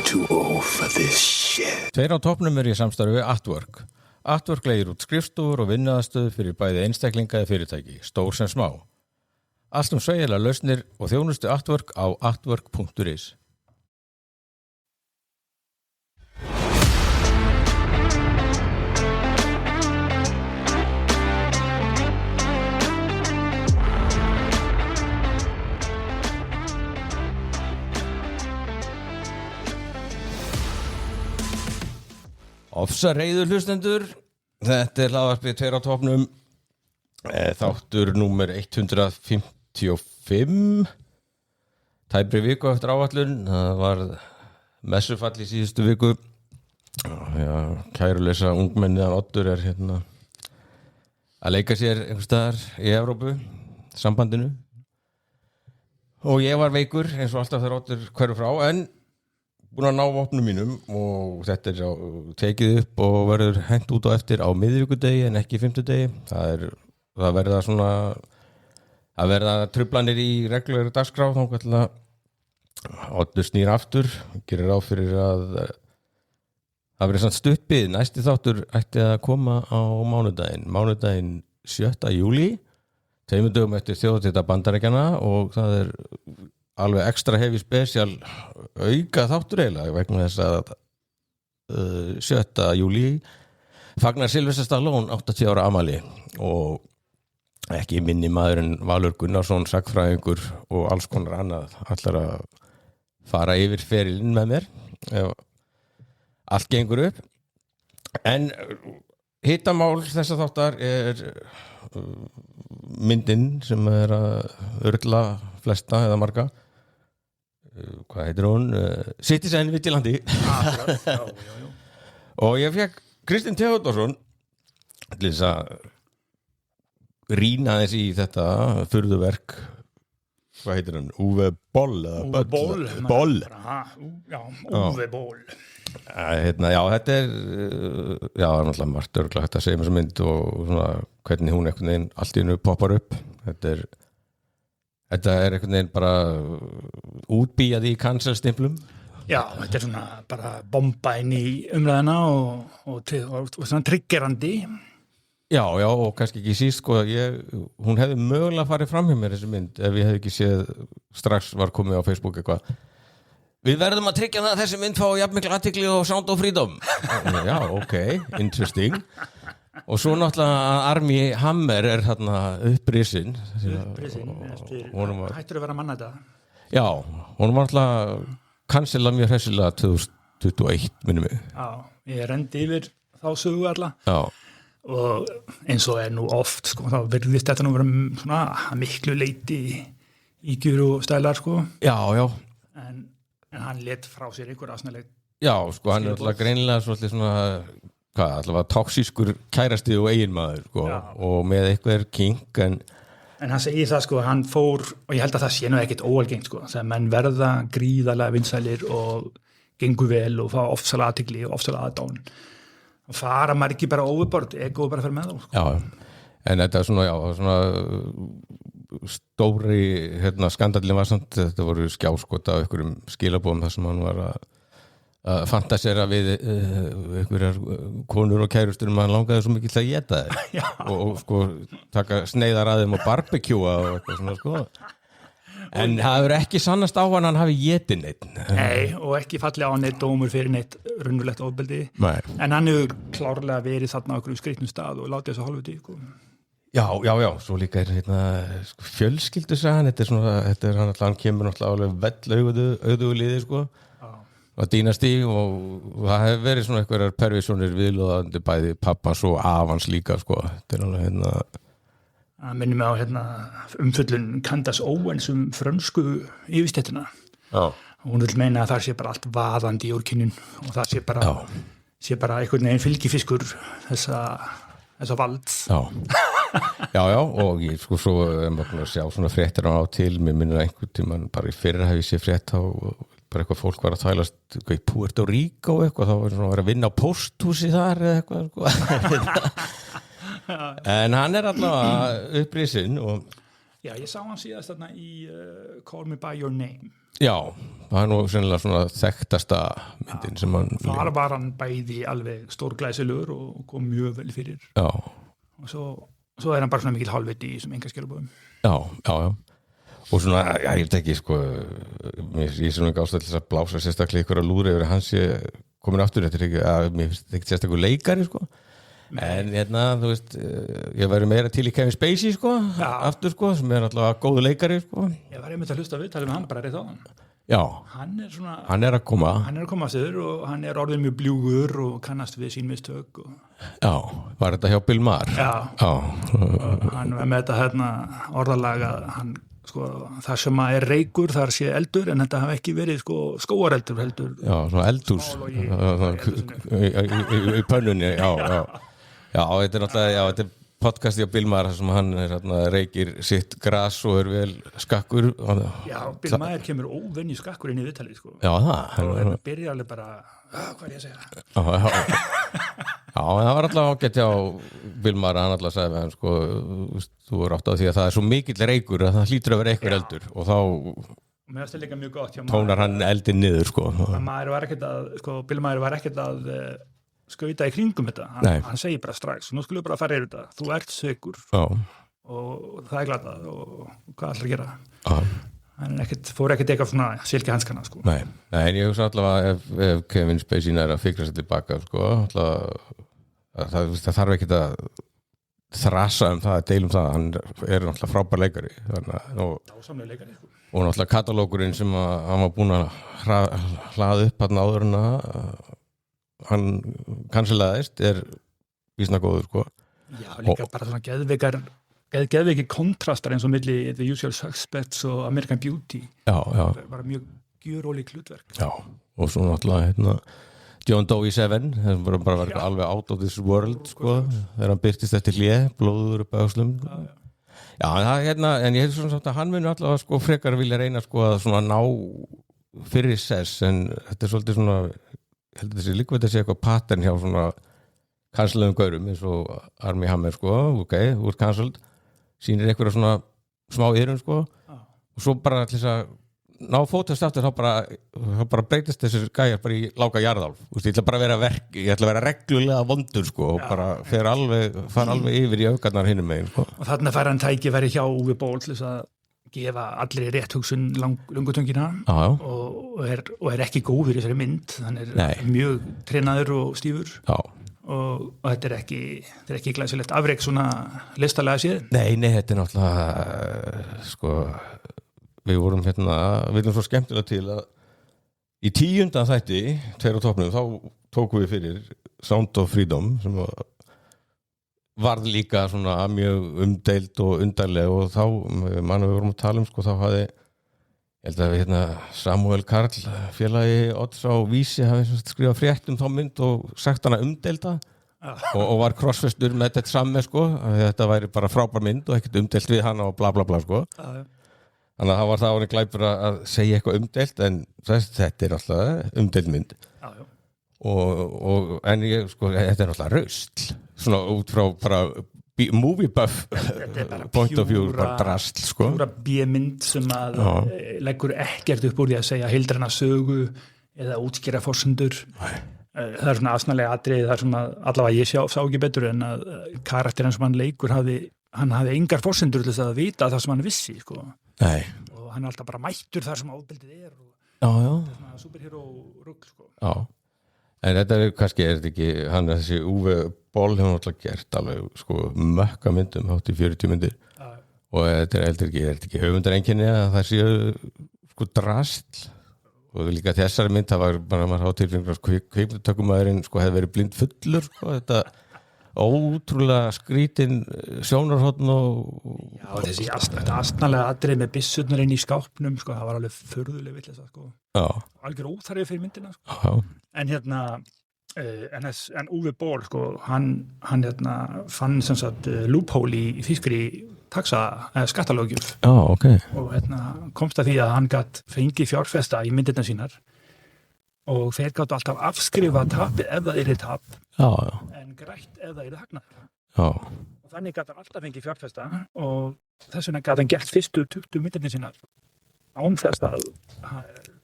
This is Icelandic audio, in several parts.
too old for this shit. Tveir á toppnum í samstarfi við Artwork. Artwork leigir út skrifstofur og vinnuaðstöðu fyrir bæði einstaklinga eða fyrirtæki, stór sem smá. Allt sveigjanlegar lausnir og þjónustu Artwork á artwork.is. Ofsa reiður hlustendur, þetta hlaðvarpið Tveir á toppnum, þáttur númer 155, tæpri viku eftir áætlun, það var messufall í síðustu viku, kæruleysa ungmenniðan Oddur hérna að leika sér einhvers staðar í Evrópu, sambandinu, og ég var veikur eins og alltaf þegar Oddur hverfur frá, en búin að ná vopnum mínum og þetta tekið upp og verður hent út á eftir á miðvikudegi en ekki fimmtudegi. Það verða svona að verða truflanir í reglulegri dagskrá þangað til að Oddur snýr aftur, gerir ráð fyrir að það verður samt stuttbið. Næsti þáttur ætti að koma á mánudaginn 7. júlí, 2 dögum eftir þjóðhátíð Bandaríkjanna, og það alveg ekstra heavy special auka þáttur eiginlega vegna þess að 7. júlí fagnar Sylvester Stallone 80 ára afmæli og ekki minni maður en Valur Gunnarsson, sagnfræðingur og alls konar annað ætlar að fara yfir ferilinn með mér ef allt gengur upp. En hittamál þessa þáttar myndin sem að örla flesta eða marga. Hvað heitir hún? Citizen Vigilante. Já. Og ég fekk Kristinn Theodorsson til þess að rýna þess í þetta furðuverk. Hvað heitir hann? Uwe Boll. Uwe Boll. Já, Uwe Boll. Þetta náttúrulega margt örugglega hægt að segja með þessa mynd og svona hvernig hún einhvern veginn allt í einu poppar upp. Þetta einhvern veginn bara útbíjað í cancel-stimplum. Já, þetta svona bara bomba inn í umræðina og svona triggerandi. Já, og kannski ekki síst, sko, hún hefði mögulega farið fram hjá mér þessi mynd ef ég hefði ekki séð strax var komið á Facebook eitthvað. Við verðum að tryggja það að þessi mynd fá jafnmikla athygli og Sound of Freedom. Já, ok, interesting. Og svo náttúrulega Armie Hammer þarna upprisinn. Hættur að vera manna þetta. Já, hún var náttúrulega cancelað mjög hressilega 2021, minnum mig. Já, ég rendi yfir þá sögu alla. Já. Og eins og nú oft, sko, þá virðist þetta nú vera svona miklu leyti ígjur og stælar, sko. Já. En hann let frá sér einhver asnaleg. Já, sko, hann alltaf greinilega svolítið svona allavega toxískur kærasti og eiginmaður, sko, og með eitthvað kink, en hann segir það, sko, hann fór, og ég held að það sé nú ekkert óalgengt, sko, þegar menn verða gríðarlega vinsælir og gengur vel og fá ofsalega athygli og ofsalega aðdáun og fara maður ekki bara overboard, ego bara fyrir með þá, sko. Já, en þetta svona stóri skandallin var samt, þetta voru skjáskot af einhverjum skilabóðum þar sem hann var að fantasera við einhverjar konur og kærustur hann langaði svo mikið til að éta þeir og sko taka sneiðar að þeim og barbecua og eitthvað svona, sko. En það hefur ekki sannast á hann hafi étið neitt. Nei, og ekki fallið á neitt dómur fyrir neitt raunverulegt ofbeldi. Nei. En hann hefur klárlega verið þarna á einhverjum skrýtnum stað og látið þessu hálfuti, sko. Já, svo líka fjölskyldusagan, þetta hann kemur náttúrulega vell auðugliði, sko. Og dínastí og það hefur verið svona einhverjar pervisjónir viðlóðandi bæði pappans og afans líka, sko. Þetta alveg Það minnir mig á umfjöllun Candace Owens frönsku yfirstéttina. Já. Hún vil meina að það sé bara allt vaðandi í úrkynnin og það sé bara einhvern veginn fylgifiskur þessa valds. Já, og ég sko svo maður sjá svona fréttir á til, mér minnir einhvern tímann bara í fyrra hef ég séð frétt á bara eitthvað fólk var að þvælast í Puerto Rico og eitthvað, þá var svona að vera að vinna á pósthúsi þar eða eitthvað, sko. En hann allavega upprisinn og Já, ég sá hann síðast þarna í Call Me By Your Name. Já, það nú sennilega svona þekktasta myndin sem hann þar var hann bæði alveg stórglæsilegur og kom mjög vel fyrir Já, og svo hann bara svona mikill hálfviti í sem enga skilabóðum já og svona, ég veit ekki sko ég sem ekki ástæð til þess að blása sérstaklega ykkur að lúra yfir hans komin aftur, þetta ekki að mér finnst þetta ekki sérstaklega leikari sko en þú veist, ég væri meira til í Kevin Spacey sko, aftur sko sem alltaf góðu leikari sko Ég var einmitt að hlusta við, talið með hann bara rétt á hann Já, hann er að koma aftur og hann er orðin mjög bljúgur og kannast við sín mistök Já, var þetta hjá Bill Maher? Já. Hann var með þetta orðalaga hann sko, það sem er reykur þar sé eldur en þetta hafi ekki verið sko, skóareldur heldur Já, svona eldhús í pönnunni Já, þetta er náttúrulega þetta er podcasti á Bill Maher sem hann reykir sitt gras og er vel skakkur Já, Bill Maher kemur óvenju skakkur inn í viðtalið sko. Já, og þetta byrja alveg bara hvað er ég að segja Já, það var alltaf ágætt hjá Bill Maher, hann alltaf sagði við hann sko, þú er átt á því að það er svo mikill reykur að það hlýtur að vera eitthvað eldur og þá Mér finnst það líka mjög gott hjá tónar hann eldin niður sko. Maher var ekkert að Bill Maher var ekkert að skauta í kringum þetta hann segir bara strax, nú skulum við bara fara yfir þetta þú ert sögur og það er glatað og hvað ætlar að gera hann fór ekkert eitthvað svona silki hanskana sko. Nei, en ég hugsa allavega ef Kevin Spacey er að fikra sér tilbaka sko, það þarf ekkert að þrasa það, að deilum það hann er náttúrulega frábær leikari dásamlega leikari sko. Og náttúrulega katalógurinn sem hann var búin að hlaða upp hann áður en hann kanselaðist er vísna góður sko. Já, líka bara svona geðveikir kontrastar eins og milli The Usual Suspects og American Beauty bara mjög gjörólík hlutverk Já, og svo náttúrulega John Doe í Seven það bara var alveg out of this world sko, þegar hann byrtist eftir blóður upp á öxlum Já, en ég hef svona sagt að hann munur alltaf sko, frekar vilja reyna sko, að svona ná fyrir sess en þetta er svolítið svona heldur þessi líka þetta sé eitthvað pattern hjá svona kanseluðum gaurum eins og Armie Hammer sko, ok, þú ert cancelled sýnir eitthvað svona smá yrum sko og svo bara til þess að ná fótast aftur þá bara breytist þessir gæjar bara í lága jarðálf ég ætla bara að vera ég ætla að vera reglulega vondur sko og bara fara alveg yfir í aukarnar hinum megin sko. Og þarna fær hann tækifæri hjá Uwe Boll til þess að gefa allir rétt hugsun lungutöngina og er ekki góður í þessari mynd hann er mjög trenaður og stífur og þetta er ekki glæsilegt afrek svona listalega séð Nei, þetta er náttúrulega sko við vorum við svo skemmtilega til að í 10. þætti 2 á toppnum þá tókum við fyrir Sound of Freedom sem varð líka svona mjög umdeild og undarleg og þá við vorum að tala sko þá hafði ég held að við Samuel Karl félagi Odds á Vísi hafi skrifað frétt þá mynd og sagt hana umdeilda og var crossfestur með þetta samme sko að þetta væri bara frábær mynd og ekkert umdeilt við hana og bla bla bla sko þannig að það var það glæpur að segja eitthvað umdeilt en þetta er alltaf umdeild mynd en ég sko þetta er alltaf rausl svona út frá bara movie buff point of view bara drasl sko púra B-mynd sem að leggur ekkert upp úr því að segja heildræna sögu eða útskýra forsendur það er svona afsnalega atriði þar sem að allavega ég sá ekki betur en að karakterinn sem hann leikur hann hafði engar forsendur til þess að vita það sem hann vissi sko. Og hann er alltaf bara mættur þar sem ábeldið er og það er svona superhero rugl sko. Já, en þetta er kannski ekki, hann er þessi Uwe Boll hefur alltaf gert alveg sko mökka myndum, hátt í 40 myndir og þetta er ekki höfundareinkenni að það séu sko drasl og líka þessari mynd það var bara maður á tilfengur kvikmyndatökumæðurinn sko hefði verið blind fullur sko þetta ótrúlega skrítin sjónarhorn og þessi astnalega atrið með byssurnar inn í skápnum sko, það var alveg furðuleg vitleysa sko. Algjör óþarfið fyrir myndina sko. En Uwe Boll sko, hann fann sem sagt loophole í þýskri skattalöggjöf og komst að því að hann gat fengið fjárfesta í myndirna sínar og þeir gátu alltaf afskrifa tapið ef það yrði tap en grætt ef það yrði hagnað og þannig gat hann alltaf fengið fjárfesta og þess vegna gat hann gert fyrstu 20 myndirni sínar án þess að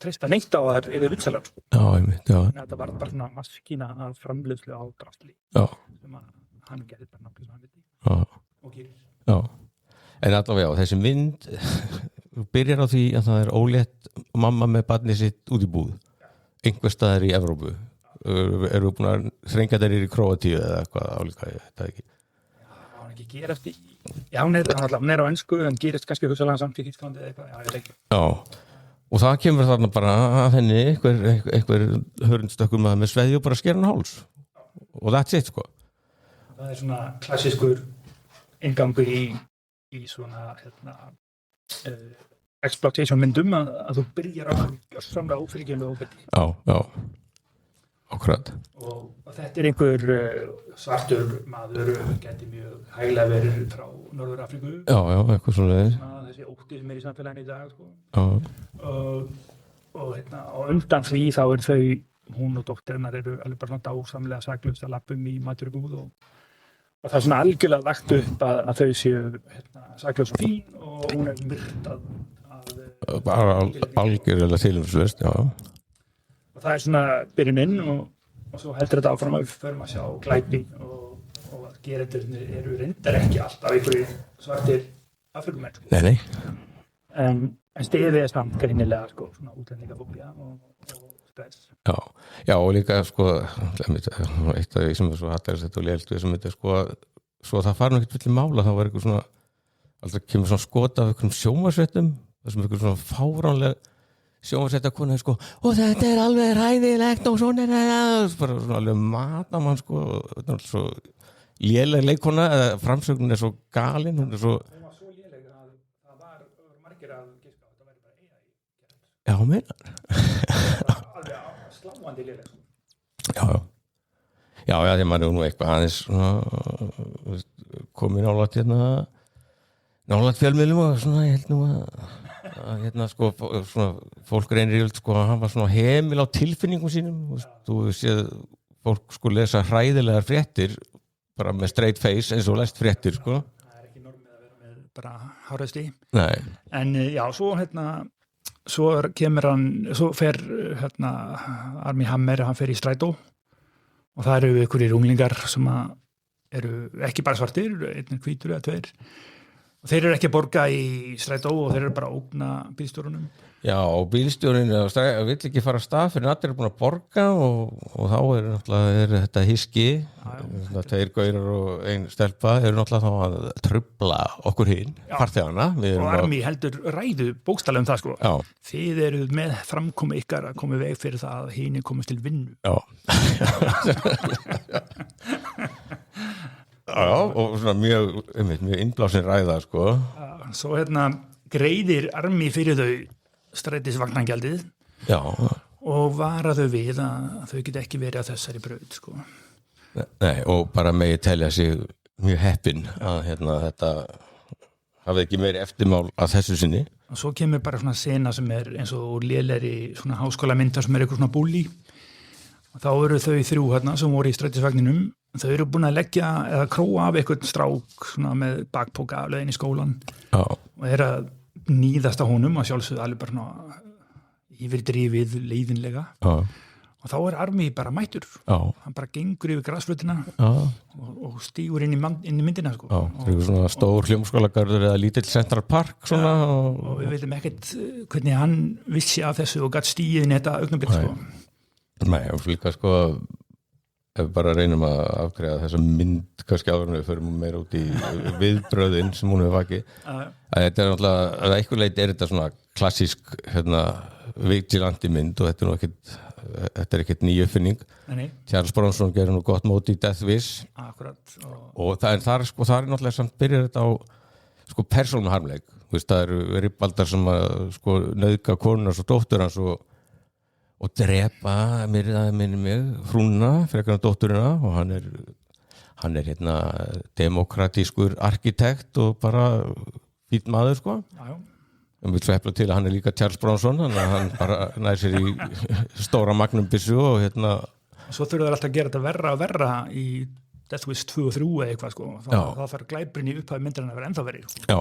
treysta neitt á að það er vinsælar sko. Já, einmitt, já. Þetta var bara svona maskína af framleiðslu á drastli Já. sem að hann gerði bara náttúrulega sem hann viti Já. og gerir. Já. En allavega, já, þessi mynd byrjar á því að það er ólétt mamma með barnið sitt út í búð. Einhvers staðar í Evrópu. Eru búin að þrenga þeir í Króatíu eða eitthvað álíka, ég veit það ekki. Það var ekki gerast í... Já, hún er á ensku, en gerist kannski hugsalega samt í Íslandi eða eitthvað, já, ég veit ekki. Já, og það kemur þarna bara að henni einhver hörundstökkur maður með sveðju og bara sker hann háls. Og that's it, sko. Það er svona klassískur inngangur í svona, exploitation myndum að þú byrjar á að samla ófyrirgefnu ofbeldi. Já, já. Akkurat. Og þetta er einhver svartur maður gæti mjög hæglega verið frá Norður-Afríku. Já, já, eitthvað svona leiðis. Þessi ótti sem er í samfélaginu í dag sko. Já. Og undan því þá er þau, hún og dóttirinnar eru alveg bara svona dásamlega saklaust að lappum í maturubúð og það er svona algjörlega lagt upp að þau séu saklaust og fín og hún er myrt bara algjörlega tilumslust, já. Og það er svona byrjuninn og svo heldur þetta áfram að við förum að sjá glæpi og að gerendurnir eru reyndar ekki alltaf einhverjir svartir Afríkumenn. Nei. En stefið er samt greinilega sko, svona útlendingafóbía og stress. Já, og líka sko, eitt af því sem er svo hallarsett og lélt við sem þetta sko, svo það fara nú ekkert vill mála, þá var eitthvað svona, alltaf kemur svona skot af einhverjum sjónvarpsfréttum, það sem eitthvað svona fáránlega sjónvarsetta kona sko, og þetta er alveg hræðilegt og svona bara svona alveg matamann sko, svo léleg leikona, eða framsögnin er svo galin, hún er svo léleg að það var margir að giska að þetta væri bara eiga í Já, meinar alveg sláandi léleg sko. Já, því maður er nú eitthvað aðeins svona, komið nálægt fjölmiðlum og svona, ég held nú að sko, svona, fólk reynir yfirleitt sko að hafa svona hemil á tilfinningum sínum þú séð fólk sko lesa hræðilegar fréttir bara með straight face eins og lest fréttir sko. Það er ekki normið að vera með bara hárausti. Nei. En já, svo kemur hann, svo fer Armie Hammer, hann fer í strætó og það eru einhverjir unglingar sem eru ekki bara svartir, einn hvítur eða tveir og þeir eru ekki að borga í strætó og þeir eru bara að ógna bílstjórunum. Já, og bílstjórinn vill ekki fara af stað fyrir allir er búin að borga og þá er náttúrulega þetta hiski, tveir gaurar og ein stelpa eru náttúrulega þá að trufla okkur hinn, farþegana. Og Armie heldur ræðu bókstaflega það sko. Já. Þið eru með framkomi ykkar að koma veg fyrir það að hinn komist til vinnu. Já. Já, og svona mjög innblásin ræða sko. Svo greiðir Armie fyrir þau strætisvagnangjaldið. Já. Og vara þau við að þau geta ekki verið að þessari braut sko. Nei, og bara megi telja sig mjög heppin að þetta hafi ekki meiri eftirmál að þessu sinni. Og svo kemur bara svona sena sem er eins og lélegri svona háskólamynda sem er eitthvað svona búli. Og þá eru þau þrjú sem voru í strætisvagninum. Þau eru búin að leggja eða króa af eitthvað strák svona með bakpoka leiðin í skólan. Já. Og að níðast á honum að sjálfsögðu alveg bara svona yfirdrifið leiðinlega. Já. Og þá er Armie bara mættur. Já. Hann bara gengur yfir grasflötina og stígur inn í myndina sko. Já, það er svona stór hljómskólagarður eða lítill Central Park svona. Og við veitum ekkert hvernig hann vissi af þessu og gat stíið inn þetta augnablik sko. Nei, og líka sko ef við bara reynum að afgreiða þessa mynd kannski áður en við förum meira út í viðbröðin sem hún hefur vakið. Þetta er náttúrulega, að eitthvað leyti er þetta svona klassísk vigilante mynd og þetta er ekkert ný uppfinning. Nei. Charles Bronson gerir nú gott móti í Death Wish. Akkurat. Og það er náttúrulega samt byrjar þetta á sko persónuharmleik. Það eru ribbaldar sem að sko nauðga konuna svo dóttur hans og drepa minni mig frúna frekar dótturina og hann er demokratískur arkitekt og bara fínn maður sko. Já. En við svepla til að hann er líka Charles Bronson þannig að hann bara nær sér í stóra magnumbissu og Svo þurfa þeir alltaf að gera þetta verra og verra í Death Wish 2 og 3 eða eitthvað sko. Það þarf glæbrinn í upphæði myndirinn að vera ennþá verið sko. Já.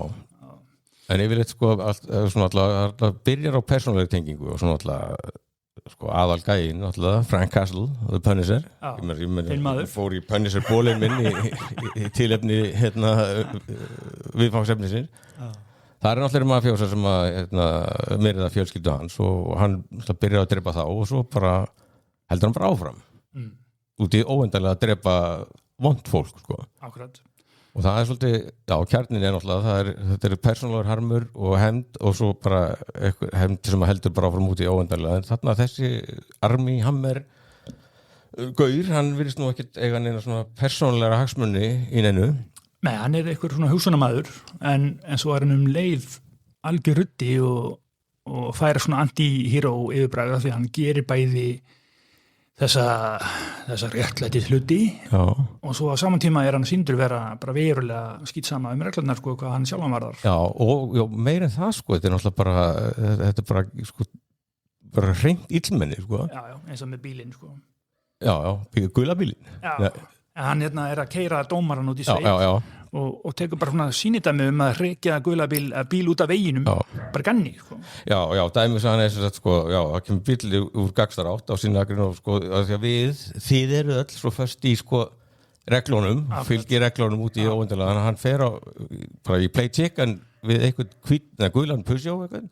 En ég vil eitthvað sko svona alltaf byrjar á persónulegri tengingu og svona alltaf sko aðal gæinn alltaf Frank Castle, The Punisher. Ég fór í Punisher bólinn minn í tilefni viðfangsefnisins. Það náttúrulega mafjósar sem að myrða fjölskyldu hans og hann byrjar að drepa þá og svo bara heldur hann bara áfram. Út í óendanlega að drepa vont fólk sko. Akkurat. Og það svolítið, kjarnin náttúrulega, þetta er persónulegur harmur og hefnd og svo bara hefnd sem heldur bara áfram út í óendanlega. En þarna þessi Armie Hammer gaur, hann virðist nú ekkert eiga neina svona persónulega hagsmunni í neinu. Nei, hann er eitthvað svona hugsunamaður en svo er hann leið algjör ruddi og færa svona anti-hero yfirbræða því hann gerir bæði þessa réttlætis hluti og svo á saman tíma er hann sýndur vera bara verulega skýtsama reglarnar sko hvað hann sjálfan varðar. Já, og meira en það sko, þetta er náttúrulega bara sko bara hreint illmenni sko. Já, eins og með bílinn sko. Já, gula bílinn. Já. Hann er að keyra dómaran út í sveit og tekur bara svona sýnidæmi að hrekja gula bíl út af veginum bara ganni sko. Já, dæmi sem hann sagt sko, það kemur bíl úr gagnstarátt á sínagrinu og sko, að þið eru öll svo föst í sko reglunum, fylgir reglunum út í óendanlega, þannig að hann fer bara í play chicken við eitthvað gulan Peugeot eitthvað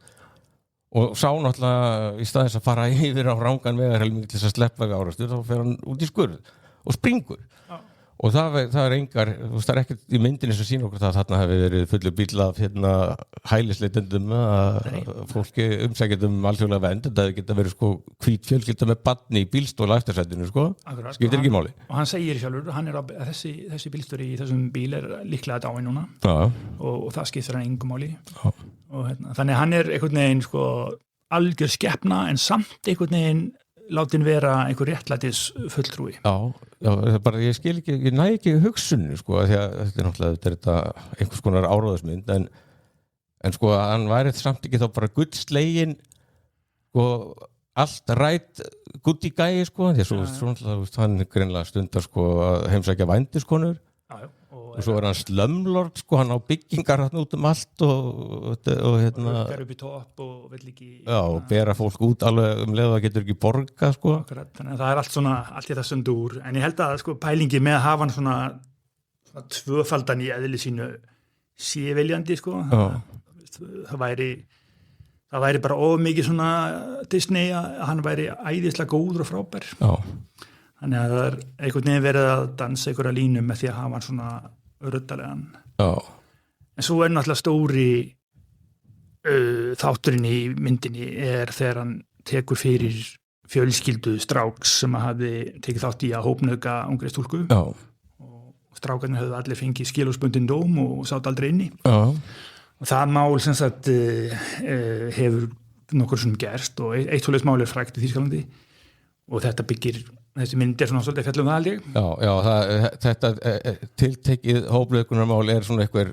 og sá náttúrulega í staðins að fara yfir á rangan vegarhelming til þess að sleppa við árastur, þá fer hann út í skurð og springur og það er engar, það er ekkert í myndinni sem sýna okkur það að þarna hefur verið fullur bíl af hælisleitendum fólki umsækjendum alþjóðlega vernd, þetta geta verið sko hvít fjölskylda með barni í bílstóla eftirsætinu sko, skiptir ekki máli og hann segir sjálfur, hann að þessi bílstjóri í þessum bíl er líklega dáinn núna og það skiptir hann engum máli og þannig hann er einhvern veginn sko algjör skepna en samt einhvern veginn látin vera einhver réttlætis fulltrúi. Já, bara ég skil ekki, ég næ ekki hugsunni sko, því að þetta er náttúrulega þetta einhvers konar áróðasmynd, en sko hann væri samt ekki þá bara guldslegin sko allt rætt gutt í gæi sko, því að svo hann greinlega stundar sko að heimsækja vændiskonur. Og svo er hann slumlord sko, hann á byggingar hann út allt og fer upp í topp og vill ekki og bera fólk út alveg leið það getur ekki borga sko. Akkurat, þannig að það er allt í þessum dúr en ég held að sko pælingi með að hafa hann svona tvöfaldan í eðli sínu séviljandi sko það væri bara of mikið svona Disney að hann væri æðislega góður og frábær þannig að það er einhvern veginn verið að dansa einhverja línu með því að hafa hann svona ruddalegan en svo er náttúrulega stóri þátturinn í myndinni er þegar hann tekur fyrir fjölskyldu stráks sem að hafi tekið þátt í að hópnauka ungri stúlku og strákarnir höfðu allir fengið skilorðsbundinn dóm og sátt aldrei inni og það mál sem sagt hefur nokkur sem gerst og eitt svoleiðis mál er frægt í Þýskalandi og þetta byggir þessi mynd er svona svolítið fjallum það aldrei. Já, þetta tiltekið hópnaukunarmál er svona einhver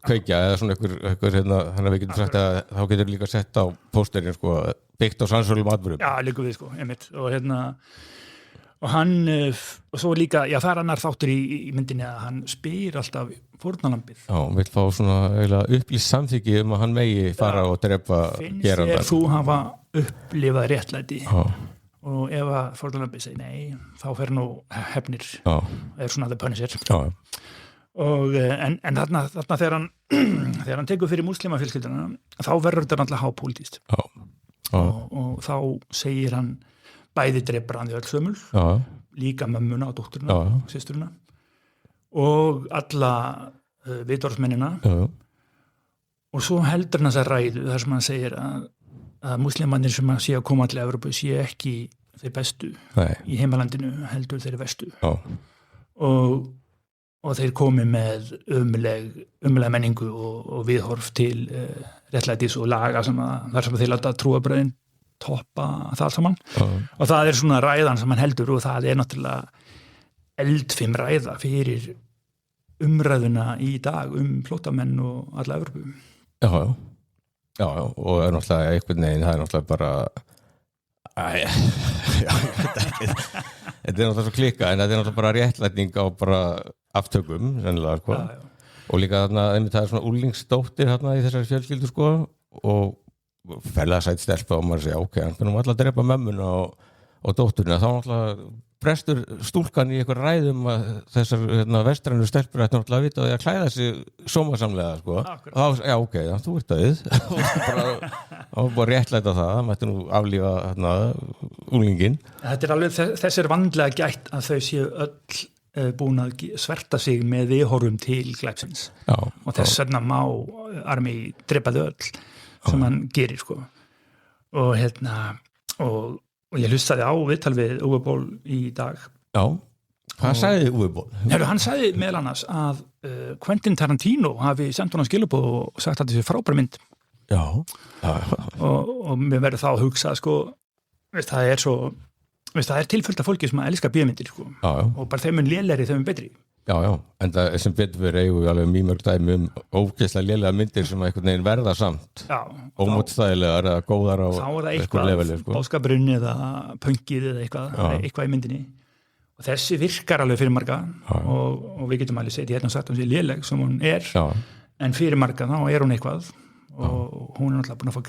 kveikja eða svona einhver hann við getum sagt að þá getur líka sett á pósterinn sko, byggt á sannsölulegum atburðum. Já, líka við sko, einmitt og hann og svo líka, það er annar þáttur í myndinni að hann spyr alltaf fórnarlambið. Já, vill fá svona upplýst samþykki að hann megi fara og drepa gerandann. Finnst þér þú hafa upplifað réttlæti? Og ef að fórnarlambið segir nei, þá fer nú hefnir er svona The Punisher og en þarna þegar hann tekur fyrir múslimafjölskylduna þá verður þetta náttúrulega hápólitískt og þá segir hann bæði drepur hann því öll sömul líka mömmuna og dótturina og systurina og alla vitorðsmennina og svo heldur hann þessa ræðu þar sem hann segir að múslimannir sem sé að koma til Evrópu sé ekki þeir bestu í heimalandinu heldur þeir vestu og þeir komi með ömulega menningu og viðhorf til réttlætis og laga þar sem þeir láta trúarbröðin toppa það saman og það er svona ræðan sem hann heldur og það er náttúrulega eldfim ræða fyrir umræðuna í dag flóttamenn og alla Evrópu. Já, og er náttúrulega einhvern veginn, það er náttúrulega bara ég veit ekki þetta er náttúrulega svo klika en þetta er náttúrulega bara réttlætning á bara aftökum sennilega, sko. og líka þarna, það er svona úlingsdóttir þarna í þessari fjölskyldu sko og ferlega sætt stelpa og maður segja, ok, hann finnum alltaf að drepa mömmuna og dótturina, þá alltaf brestur stúlkan í einhver ræðum að þessar vestrænu stelpur ætti náttúrulega að vita að klæða sig sómasamlega sko. Og þá, já ok, þú ert döið og bara réttlæta það mætti nú aflífa úlingin. Þetta er alveg þess er vandlega gætt að þau séu öll búin að sverta sig með viðhorfum til glæpsins og þess vegna má Army drepa þau öll sem hann gerir sko og ég hlustaði á viðtal við Uwe Boll í dag. Já, hvað sagði Uwe Boll? Hann sagði meðal annars að Quentin Tarantino hafi sendt honum skilaboð og sagt að þessi frábær mynd. Já. Og mér verður þá að hugsa sko, það er tilfullt af fólki sem að elska bíómyndir sko. Já. Og bara þeim mun lélegri þeim mun betri. Já, en það sem betur verið eigum við alveg mjög mörg dæmi ógeðslega lélega myndir sem einhvern veginn verða samt ómótstæðilegar eða góðar á eitthvað leveli sko. Báskabrunn eða pöngið eða eitthvað í myndinni og þessi virkar alveg fyrir marga og við getum alveg setið hérna og sagt hún sé léleg sem hún er en fyrir marga þá er hún eitthvað og hún er náttúrulega búin að fá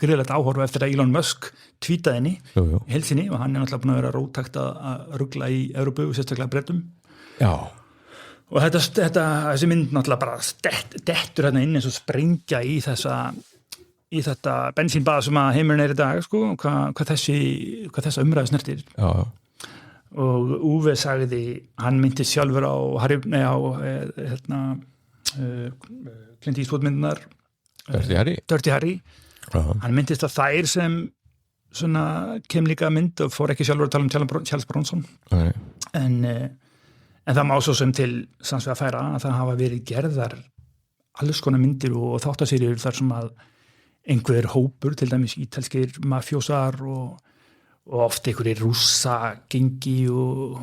gríðilegt áhorf eftir að Elon Musk tweetaði henni í heilsinni og hann er náttúrulega búin að vera róttækt að rugla í Evrópu og sérstaklega Bretum. Já. Og þessi mynd náttúrulega bara dettur hérna inn eins og sprengja í þetta bensínbað sem að heimurinn er í dag sko, hvað þessa umræðu snertir. Já. Og Uwe sagði, hann myndi sjálfur á Clint Eastwood myndunar Dirty Harry. Hann myndist að þær sem svona kem líka mynd og fór ekki sjálfur að tala um Charles Bronson. En það má svo sem til sanns við að færa að það hafa verið gerðar alls konar myndir og þáttaseríur þar sem að einhver hópur, til dæmis ítalskir mafjósar og oft einhverjir rússa gengi og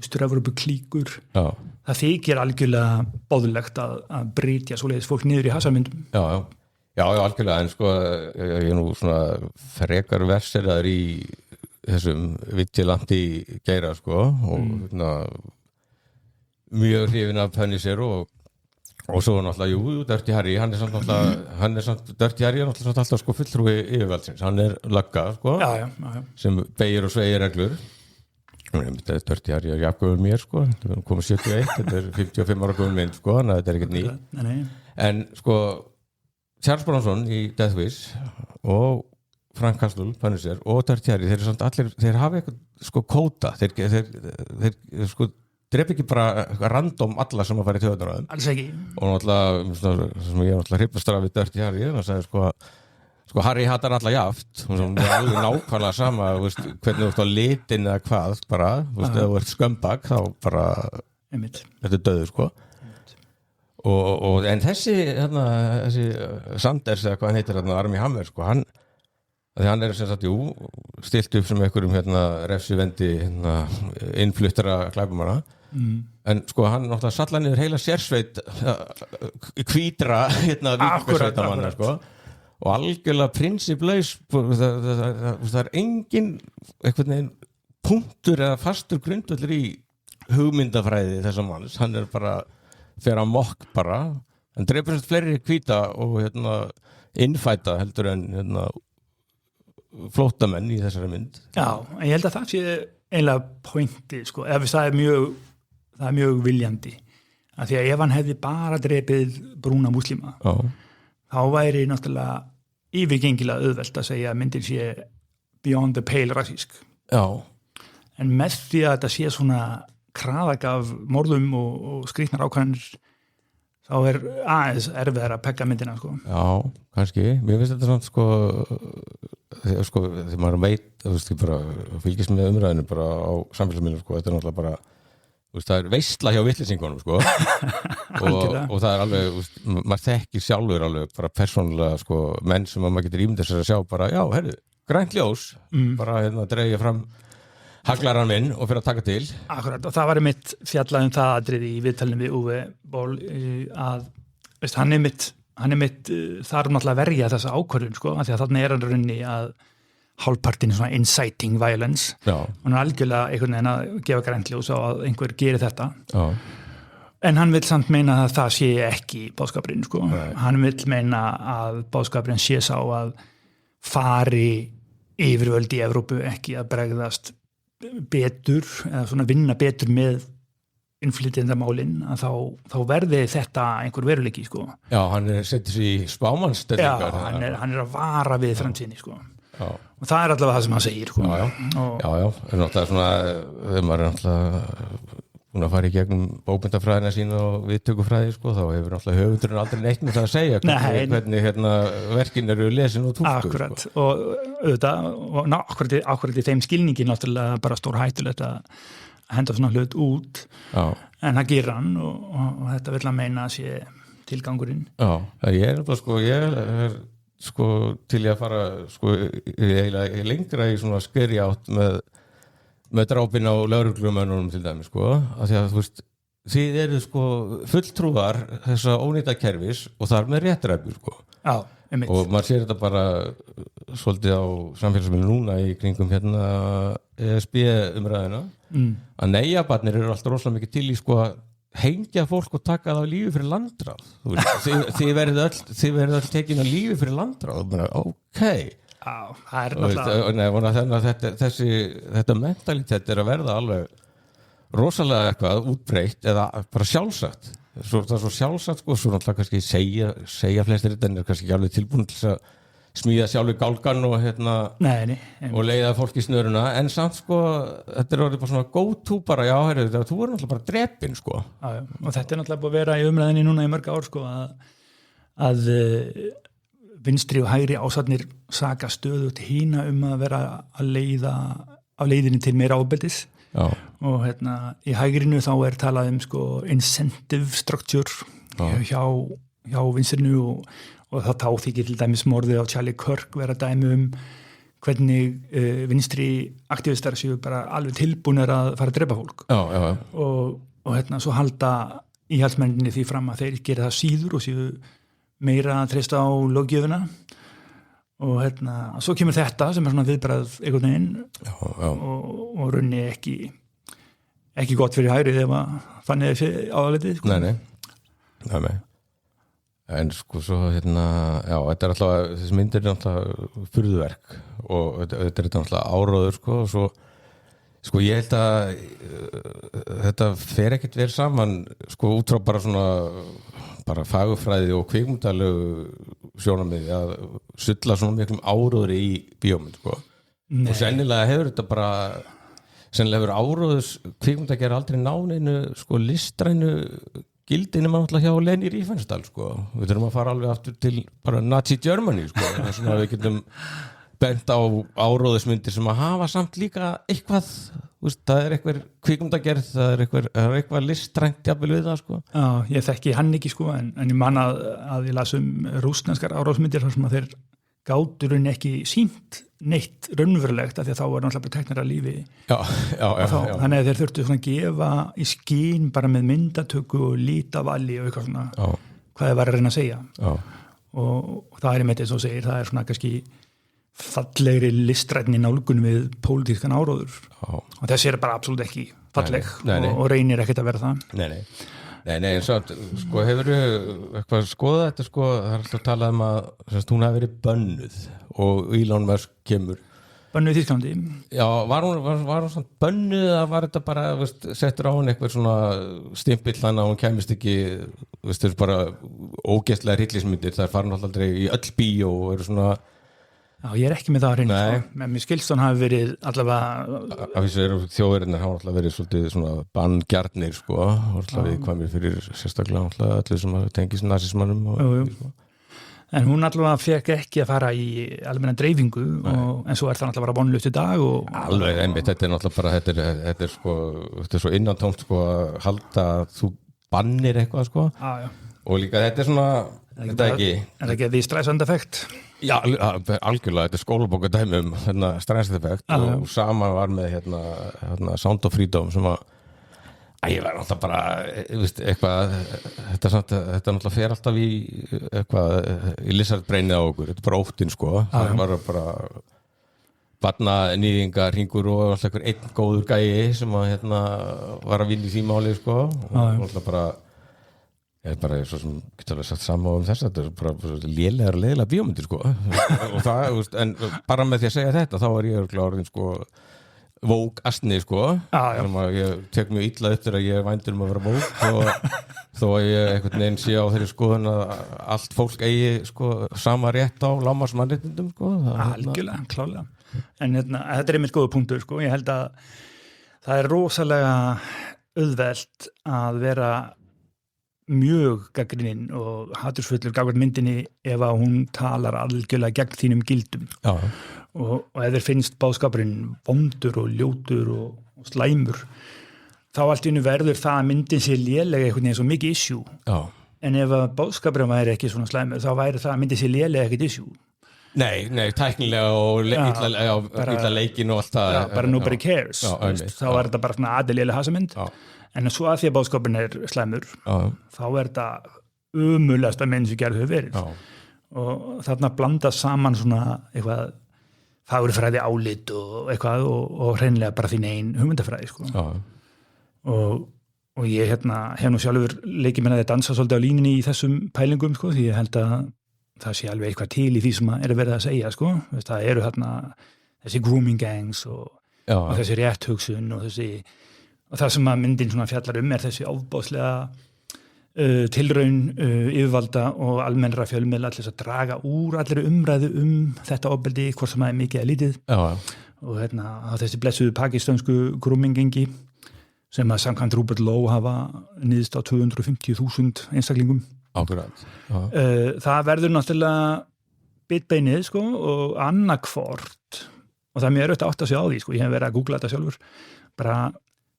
Austur-Evrópu klíkur. Já. Það þykir algjörlega boðlegt að brytja svoleiðis fólk niður í hasarmyndum. Já, algjörlega, en sko ég er nú svona frekar verseraður í þessum vigilante geira sko og mjög hrifin af Punisher og svo náttúrulega, Dirty Harry, hann er samt Dirty Harry er náttúrulega alltaf sko fulltrúi yfirvaldsins, hann er lögga sko, sem beygir og sveigir reglur. Dirty Harry er jafngöfur mér sko, þetta er komið 71, þetta er 55 ára göfur mynd sko, þannig að þetta er ekkert ný. En sko, Charles Bronson í Death Wish og Frank Castle, Punisher og Dirty Harry, þeir eru samt allir, þeir hafa eitthvað sko kóta, þeir sko dreip ekki bara random alla sem að fara í töðunar á þeim. Alls ekki. Og náttúrulega, sem ég náttúrulega hrifnastur af við Dirty Harry, það sagði sko Harry hatar alla jaft, og það er alveg nákvæmlega sama, hvernig þú ert á litin eða hvað, bara, ef þú ert skömbak, þá bara, þetta er döður, sko. En þessi Sanders, eða hvað hann heitir, Armie Hammer, sko, hann er sem sagt, stilt upp sem einhverjum refsivendi innfluttara glæpamanna en sko hann náttúrulega salla niður heila sérsveit hvítra víkingasveitamanna sko og algjörlega prinsipplaus það er engin einhvern veginn punktur eða fastur grundvöllur í hugmyndafræði þessa manns, hann er bara fer að mokk bara, hann dreipur fleiri hvíta og innfæta heldur en flóttamenn í þessari mynd. Já, en ég held að það sé eiginlega pointið, sko, ef það er mjög viljandi. Af því að ef hann hefði bara drepið brúna múslima, þá væri náttúrulega yfirgengilega auðvelt að segja að myndin sé beyond the pale rasísk. Já. En með því að þetta sé svona kraðak af morðum og skrýtnar ákvæðanir, þá er aðeins erfiðar að pegga myndina, sko. Já, kannski. Mér finnst þetta svona, þegar maður veit, ég bara fylgist með umræðinu bara á samfélagsmiðlum, sko, þetta er náttúrulega bara, það er veisla hjá vitleysingunum, sko, og það er alveg, maður þekkir sjálfur alveg bara persónulega, sko, menn sem maður getur ímyndað sér að sjá bara, já, herru, grænt ljós, bara dreigja fram haglaran minn og fyrir að taka til. Akkurat, og það var mitt fjallað um það atriði í viðtalinu við Uwe Boll að, hann er mitt þar náttúrulega verja þessa ákvörðun, sko, af því að þarna er hann runni að hálfpartinn svona inciting violence. Já. Og hann er algjörlega einhvern veginn að gefa grænt ljós á að einhver gerir þetta. Já. En hann vill samt meina að það sé ekki boðskapurinn, sko. Hann vill meina að boðskapurinn sé sá að fari yfirvöld í Evrópu ekki að bregðast betur, eða svona vinna betur með innflytjendamálin, að þá verði þetta einhver veruleiki, sko. Já, hann setur sig í spámannsstellingar. Já, hann að vara við framtíðinni, sko. Já. Og það allavega það sem hann segir, sko. Já, er náttúrulega svona, þegar maður náttúrulega búin að fara í gegnum bókmyndafræðina sína og viðtökufræði, sko, þá hefur náttúrulega höfundurinn aldrei neitt með það að segja hvernig verkin eru lesin og túlkuð. Akkurat, sko. Og auðvitað, og akkurat í þeim skilningi náttúrulega bara stór hættulegt að henda svona hlut út. Já. En það gerir hann og þetta vil að meina að sé tilgangurinn. Já, ég er sko til ég að fara sko eiginlega lengra í svona skeri átt með drápin á lögreglumönnunum til dæmis, sko, af því að þú veist, þið eru sko fulltrúar þessa ónýta kerfis og þar með réttræpu, sko. Já, einmitt. Og maður sér þetta bara svolítið á samfélagsmiðlum núna í kringum hérna ESB umræðina, að neyjabarnir eru alltaf rosalega mikið til í sko að hengja fólk og taka það á lífi fyrir landráð. Þið verið öll tekin á lífi fyrir landráð. Bara, ok. Já, það er náttúrulega... Þannig að þetta mentalitet er að verða alveg rosalega eitthvað útbreytt eða bara sjálfsagt. Það er svo sjálfsagt, sko, svo náttúrulega kannski segja flestir þetta, en er kannski ekki alveg tilbúin til að smíða sjálfur gálgan og og leiða fólk í snöruna, en samt, sko, þetta er orðið bara svona go to bara, já, þú er náttúrulega bara drepinn, sko. Já, og þetta er náttúrulega búið að vera í umræðinni núna í mörg ár, sko, að vinstri og hægri ásatnir saka stöðugt hína að vera að leiða á leiðinni til meira ábeldis. Já. Og í hægrinu þá er talað sko incentive structure hjá vinstrinu og þá þykir til dæmis morðið á Charlie Kirk vera dæmi hvernig vinstri aktivistar séu bara alveg tilbúnir að fara að drepa fólk. Já. Og svo halda íhaldsmenninni því fram að þeir gera það síður og séu meira að treysta á löggjöfuna og svo kemur þetta sem er svona viðbragð einhvern veginn og runni ekki gott fyrir hægrið ef að þannig er þessi áðalitið, sko. Nei. En sko svo já, þetta er alltaf, þessi myndir er alltaf furðuverk og þetta er alltaf áróður, sko, og svo sko ég held að þetta fer ekkert verið saman, sko, út frá bara svona bara fagurfræði og kvikmyndalegu sjónarmiði að sulla svona miklum áróðri í bíómynd, sko. Nei. Og sennilega hefur áróðus kvikmynd að gera aldrei náninu, sko, listrænu gildinu maður alltaf hjá Leni Riefenstahl, sko. Við þurfum að fara alveg aftur til bara Nazi Germany, sko. Það er svona að við getum bent á áróðusmyndir sem að hafa samt líka eitthvað, það er eitthvað kvikmyndagerð, það er eitthvað listrænt jafnvel við það, sko. Já, ég þekki hann ekki, sko, en ég man að ég las rússneskar áróðusmyndir þar sem að þeir gáturinn ekki sýnt neitt raunverulegt af því að þá er náttúrulega bara teknar að lífi. Já. Þannig að þeir þurftu svona að gefa í skín bara með myndatöku og lítavali og eitthvað svona hvað þeir var að reyna að segja. Og það er einmitt eins og segir, það er svona kannski fallegri listrænni nálgun við pólitískan áróður. Og þessi er bara absolutt ekki falleg og reynir ekkert að vera það. Nei, en svo, sko, hefurðu eitthvað skoðað þetta, sko, það er alltaf talað að hún hafi verið bönnuð og Elon Musk kemur. Bönnuð í Þýskalandi? Já, var hún svona bönnuð eða var þetta bara, settur á hún eitthvað svona stimpill þannig að hún kæmist ekki, þessu bara ógeðslega hryllismyndir, það er farin alltaf aldrei í öll bíó og eru svona. Já, ég er ekki með það að reyna, sko. Men mér skilst hann hafi verið allavega... Af þessu eru þjóðverðinir hafa alltaf verið svolítið svona banngjarnir, sko, og alltaf viðkvæmir fyrir sérstaklega alltaf öllu sem tengist nasismannum og... En hún allavega fekk ekki að fara í almenna dreifingu, en svo er það alltaf bara vonlaust í dag og... Alveg, einmitt, þetta er náttúrulega bara, þetta er svo innantómt, sko, að halda að þú bannir eitthvað, sko. Já. Og líka þetta er svona... Þetta er ekki því stressandeffekt? Já, algjörlega, þetta er skólabókardæmi stressandeffekt og sama var með Sound of Freedom sem að ég var alltaf bara eitthvað, þetta náttúrulega fer alltaf í eitthvað í lizardbreinið á okkur, þetta er bara óttinn, sko. Það var bara barnanýðingar hringur og alltaf einhver einn góður gæi sem að var að vinna í því máli, sko, og alltaf bara Ég bara svo sem getur alveg sagt sama þess að þetta bara lélega bíómyndir sko og það, veist, en bara með því að segja þetta þá ég orðin sko vók astni sko sem að ég tek mjög illa eftir að ég vændur að vera vók þó að ég einhvern veginn sé á þeirri skoðun að allt fólk eigi sko sama rétt á lágmarksmannréttindum sko algjörlega, klálega en þetta einmitt góða punktur sko, ég held að það rosalega auðvelt að vera mjög gagnrýnin og hatursfullur gagnvart myndinni ef að hún talar algjörlega gegn þínum gildum og ef þér finnst báðskapurinn vondur og ljótur og slæmur þá allt í einu verður það að myndin sé lélega einhvern veginn svo mikið issue en ef að báðskapurinn væri ekki svona slæmur þá væri það að myndin sé lélega ekkert issue Nei, tæknilega og illa leikin og allt það bara nobody cares þá er þetta bara svona aðeinslega hasamynd en svo að því að báðskapurinn er slæmur þá er þetta umulegasta mynd sem gerð hefur verið og þarna blanda saman svona eitthvað fagurfræði álit og eitthvað og hreinlega bara þín ein hugmyndafræði sko. og ég hef nú sjálfur leikið mér að dansa svolítið á línunni í þessum pælingum sko, því ég held að það sé alveg eitthvað til í því sem er verið að segja sko. Það eru þarna þessi grooming gangs og þessi rétthugsun og það sem að myndin svona fjallar er þessi ofbáslega tilraun yfirvalda og almennra fjölmiðla til þess að draga úr allir umræðu þetta ofbeldi, hvort sem það er mikið eða lítið og þessi blessuðu pakistansku groomingengi sem að samkvæmt Robert Lowe hafa niðurst á 250.000 einstaklingum það verður náttúrulega bitbeinið sko, og annarkvort og það er mjög erfitt að átta sig á því sko. Ég hef verið að googla þetta sjálfur bara,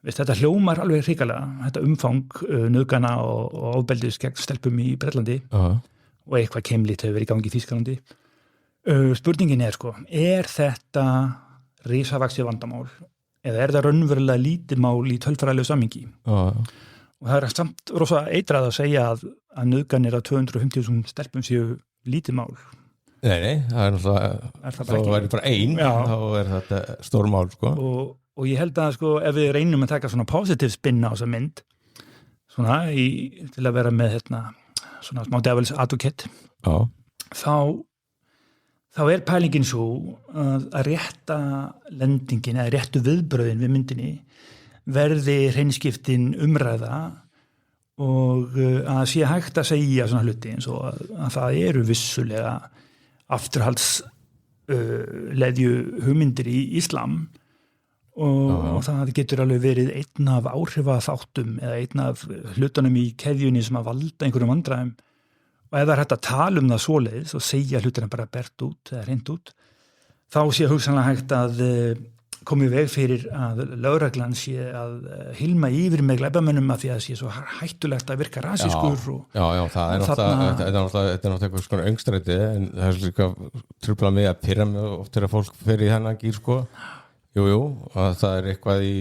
þetta hljómar alveg hrikalega þetta umfang nauðgana og ofbeldis gegn stelpum í Bretlandi og eitthvað keimlít hefur verið í gangi í Þýskalandi spurningin er sko, er þetta risavaxið vandamál eða er það raunverulega lítið mál í tölfræðilegu samhengi og það er samt rosa eitrað að segja að nauðganir af 250.000 stelpum séu lítið mál Nei, það er náttúrulega þá væri bara ein, þá er þetta stór mál sko. og ég held að sko, ef við reynum að taka svona positive spin á þessa mynd svona til að vera með svona smá devil's advocate þá er pælingin svo að rétta lendingin eða réttu viðbröðin við myndinni verði hreinskiptin umræða og að sé hægt að segja svona hluti eins og að það eru vissulega afturhalds leðju hugmyndir í Íslam og það getur alveg verið einn af áhrifaþáttum eða einn af hlutunum í keðjunni sem að valda einhverjum vandræðum og ef það er hægt að tala það svoleiðis og segja hlutina bara bert út eða hreint út þá sé hugsanlega hægt að koma í veg fyrir að lögreglan sé að hilma yfir með glæpamönnum að því að sé svo hættulegt að virka rasískur Já, það er náttúrulega eitthvað svona öngstræti en það er líka truflað mig að pirra mig oft þegar fólk fer í þennan gír sko Jú, að það er eitthvað í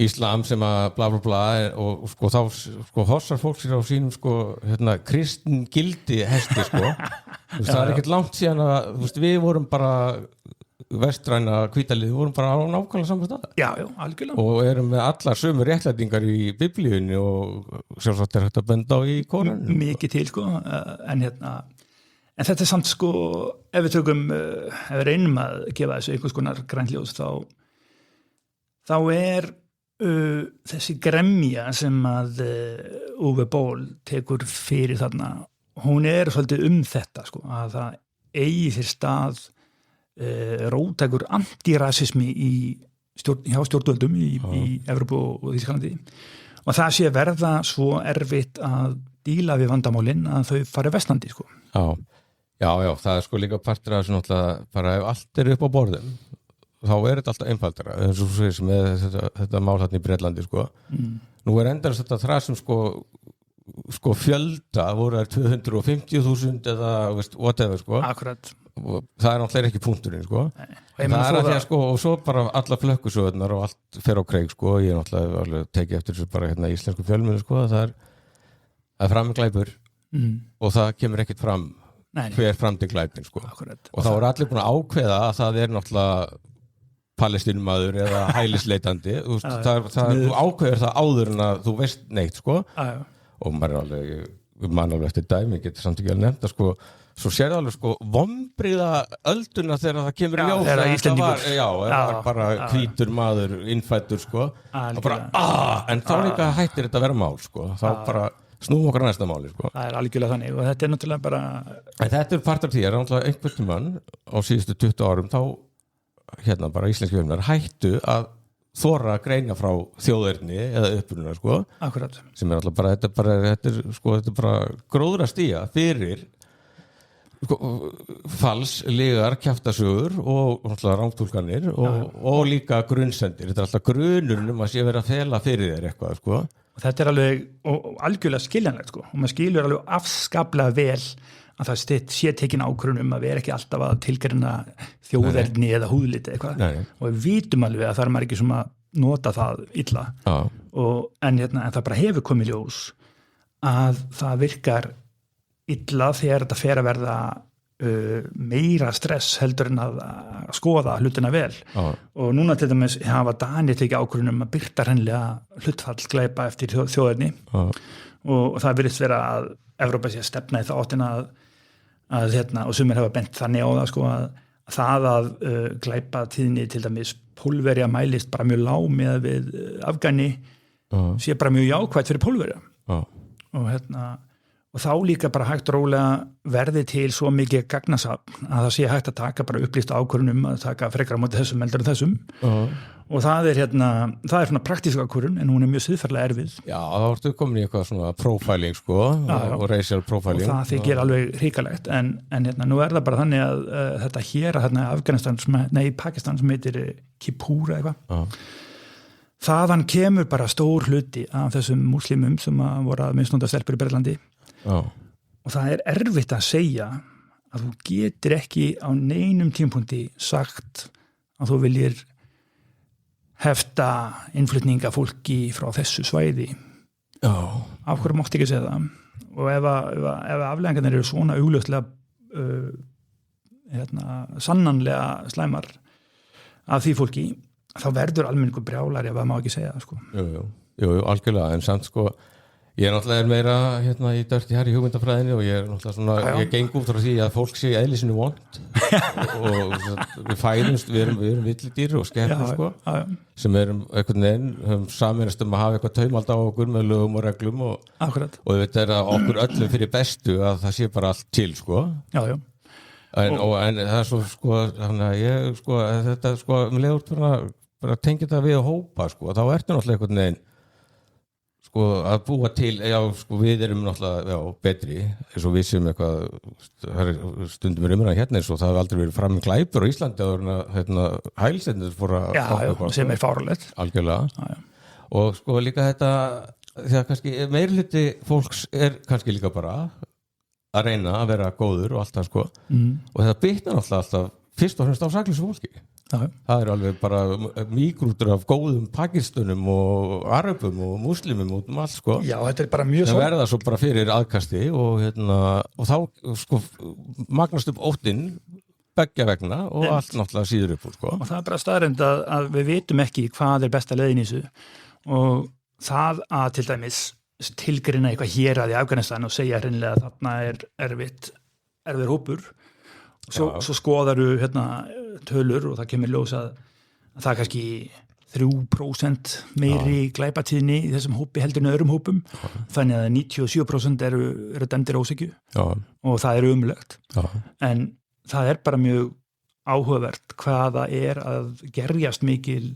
Íslam sem að bla bla bla og sko þá sko hossar fólk sér á sínum sko kristn gildi hesti sko það er ekkert langt síðan að við vorum bara vestræna hvítalið, við vorum bara á nákvæmlega saman stað. Já, algjörlega. Og erum með allar sömu réttlætingar í biblíunni og sjálfsagt er hægt að benda á í Kóranum. Mikið til sko, en þetta er samt sko, ef við tökum, ef við reynum að gefa þessu einhvers konar grænljós þá er þessi gremja sem að Uwe Boll tekur fyrir þarna, hún er svolítið þetta sko, að það eigi þér stað róttækur antirasismi hjá stjórnvöldum í Evrópu og Þýskalandi og það sé verða svo erfitt að díla við vandamálin að þau fari versnandi sko. Já, það er sko líka partur af þessu náttúrulega bara ef allt upp á borðum þá er þetta alltaf einfaldara eins og svo sem með þetta mál þarna í Bretlandi sko. Nú er endast þetta þrasum sko fjölda voru þær 250.000 eða whatever sko. Akkurat. Og það er náttúrulega ekki punkturinn sko. Það er að því að sko og svo bara alla flökkusöðunar og allt fer á kreik sko. Ég er náttúrulega alveg tekið eftir þessu bara í íslensku fjölmiðlum sko. Það er framglæpur og það kemur ekkert fram hver framdi glæpin sko. Akkurat. Og þá er allir búin að ákveða að það er náttúrulega palestínumaður eða hælisleitandi þú ákveður það áður en að þú veist neitt sko og maður alveg eftir dæmi getur samt ekki alveg nefnt að sko svo sér alveg sko vombriða ölduna þegar það kemur í ljós þegar Íslendingur var bara hvítur maður innfættur sko og bara en þá líka hættir þetta að vera mál sko þá bara snúum okkar næsta máli sko það algjörlega þannig og þetta náttúrulega bara en þetta part af því náttúrulega einhvern tímann á síðustu 20 árum þá bara íslenski fjölmiðlar hættu að þora að greina frá þjóðerni eða uppruna sko akkurat sem alltaf bara þetta er bara gróðrastía fyrir sko, falslegar kjaftasögur og rángtúlkanir og líka grunnsendir þetta er alltaf grunnur að sé verið að fela fyrir þér eitthvað sko og þetta er alveg og algjörlega skiljanlegt sko og maður skilur alveg afskaplega vel að það sé tekin ákvörðun að vera ekki alltaf að tilgreina þjóðerni eða húðliti eitthvað og við vitum alveg að það er maður ekki sem að nota það illa en það bara hefur komið ljós að það virkar illa þegar þetta fer að verða meira stress heldur en að skoða hlutina vel og núna til dæmis hafa Danir tekið ákvörðun að birta hreinlega hlutfall glæpa eftir þjóðerni og það virðist vera að Evrópa sé að stefna í það áttina að og sumir hafa bent þannig á það sko að það að glæpa tíðni til dæmis Pólverja mælist bara mjög lág með við Afgani sé bara mjög jákvætt fyrir Pólverja og þá líka bara hægt rólega verði til svo mikið gagnasafn að það sé hægt að taka bara upplýst ákvörðun að taka frekar á móti þessum heldur en þessum og það er svona praktísk ákvörðun en hún er mjög siðferðilega erfið. Já, þá ertu komin í eitthvað svona profiling sko og racial profiling. Og það þykir alveg hrikalegt en nú er það bara þannig að þetta hér að Pakistan sem heitir Kipura eitthvað. Þaðan kemur bara stór hluti af þessum múslimum sem voru að misnota stelpur í Bretlandi. Og það er erfitt að segja að þú getur ekki á neinum tímapunkti sagt að þú viljir hefta innflutninga fólki frá þessu svæði af hverju mátti ekki segja það og ef afleiðingarnir eru svona augljóslega sannanlega slæmar af því fólki þá verður almenningur brjálar ef það má ekki segja það sko. Jú, algjörlega en samt sko ég náttúrulega meira í Dirty Harry hugmyndafræðinni og ég náttúrulega svona ég geng út frá því að fólk sé eðlisinu vont og við fæðumst við erum villidýr og skepnur sko sem erum einhvern veginn höfum sameinast að hafa eitthvað taumald á okkur með lögum og reglum og þetta er að okkur öllum fyrir bestu að það sé bara allt til sko en það er svo sko þannig að ég sko þetta sko legur bara tengja þetta við að hópa sko þá ertu náttúrulega einhvern veginn sko að búa til, sko við erum náttúrulega, betri, eins og við sem eitthvað, stundum er umræðan hérna eins og það hefur aldrei verið fram með glæpur á Íslandi að hælsendur fór að sem er fáralegt. Algjörlega. Og sko líka þetta, þegar kannski meirhluti fólks er kannski líka bara að reyna að vera góður og allt það sko, og þetta bitnar alltaf fyrst og fremst á saklausu fólki. Það er alveg bara mígrútur af góðum Pakistanum og Arabum og muslimum út allt sko. Já, þetta er bara mjög svo. Það verða svo bara fyrir aðkasti og þá sko magnast upp óttinn beggja vegna og allt náttúrulega síður upp sko. Og það er bara staðreynd að við vitum ekki hvað er besta leiðin í þessu og það að til dæmis tilgreina eitthvað hér að í Afganistan og segja hreinlega að þarna er erfir hópur svo skoðaru tölur og það kemur ljós að það er kannski 3% meiri glæpatíðni í þessum hópi heldur en öðrum hópum þannig að 97% eru dæmdir ósykju og það er umlegt en það er bara mjög áhugavert hvað það er að gerjast mikil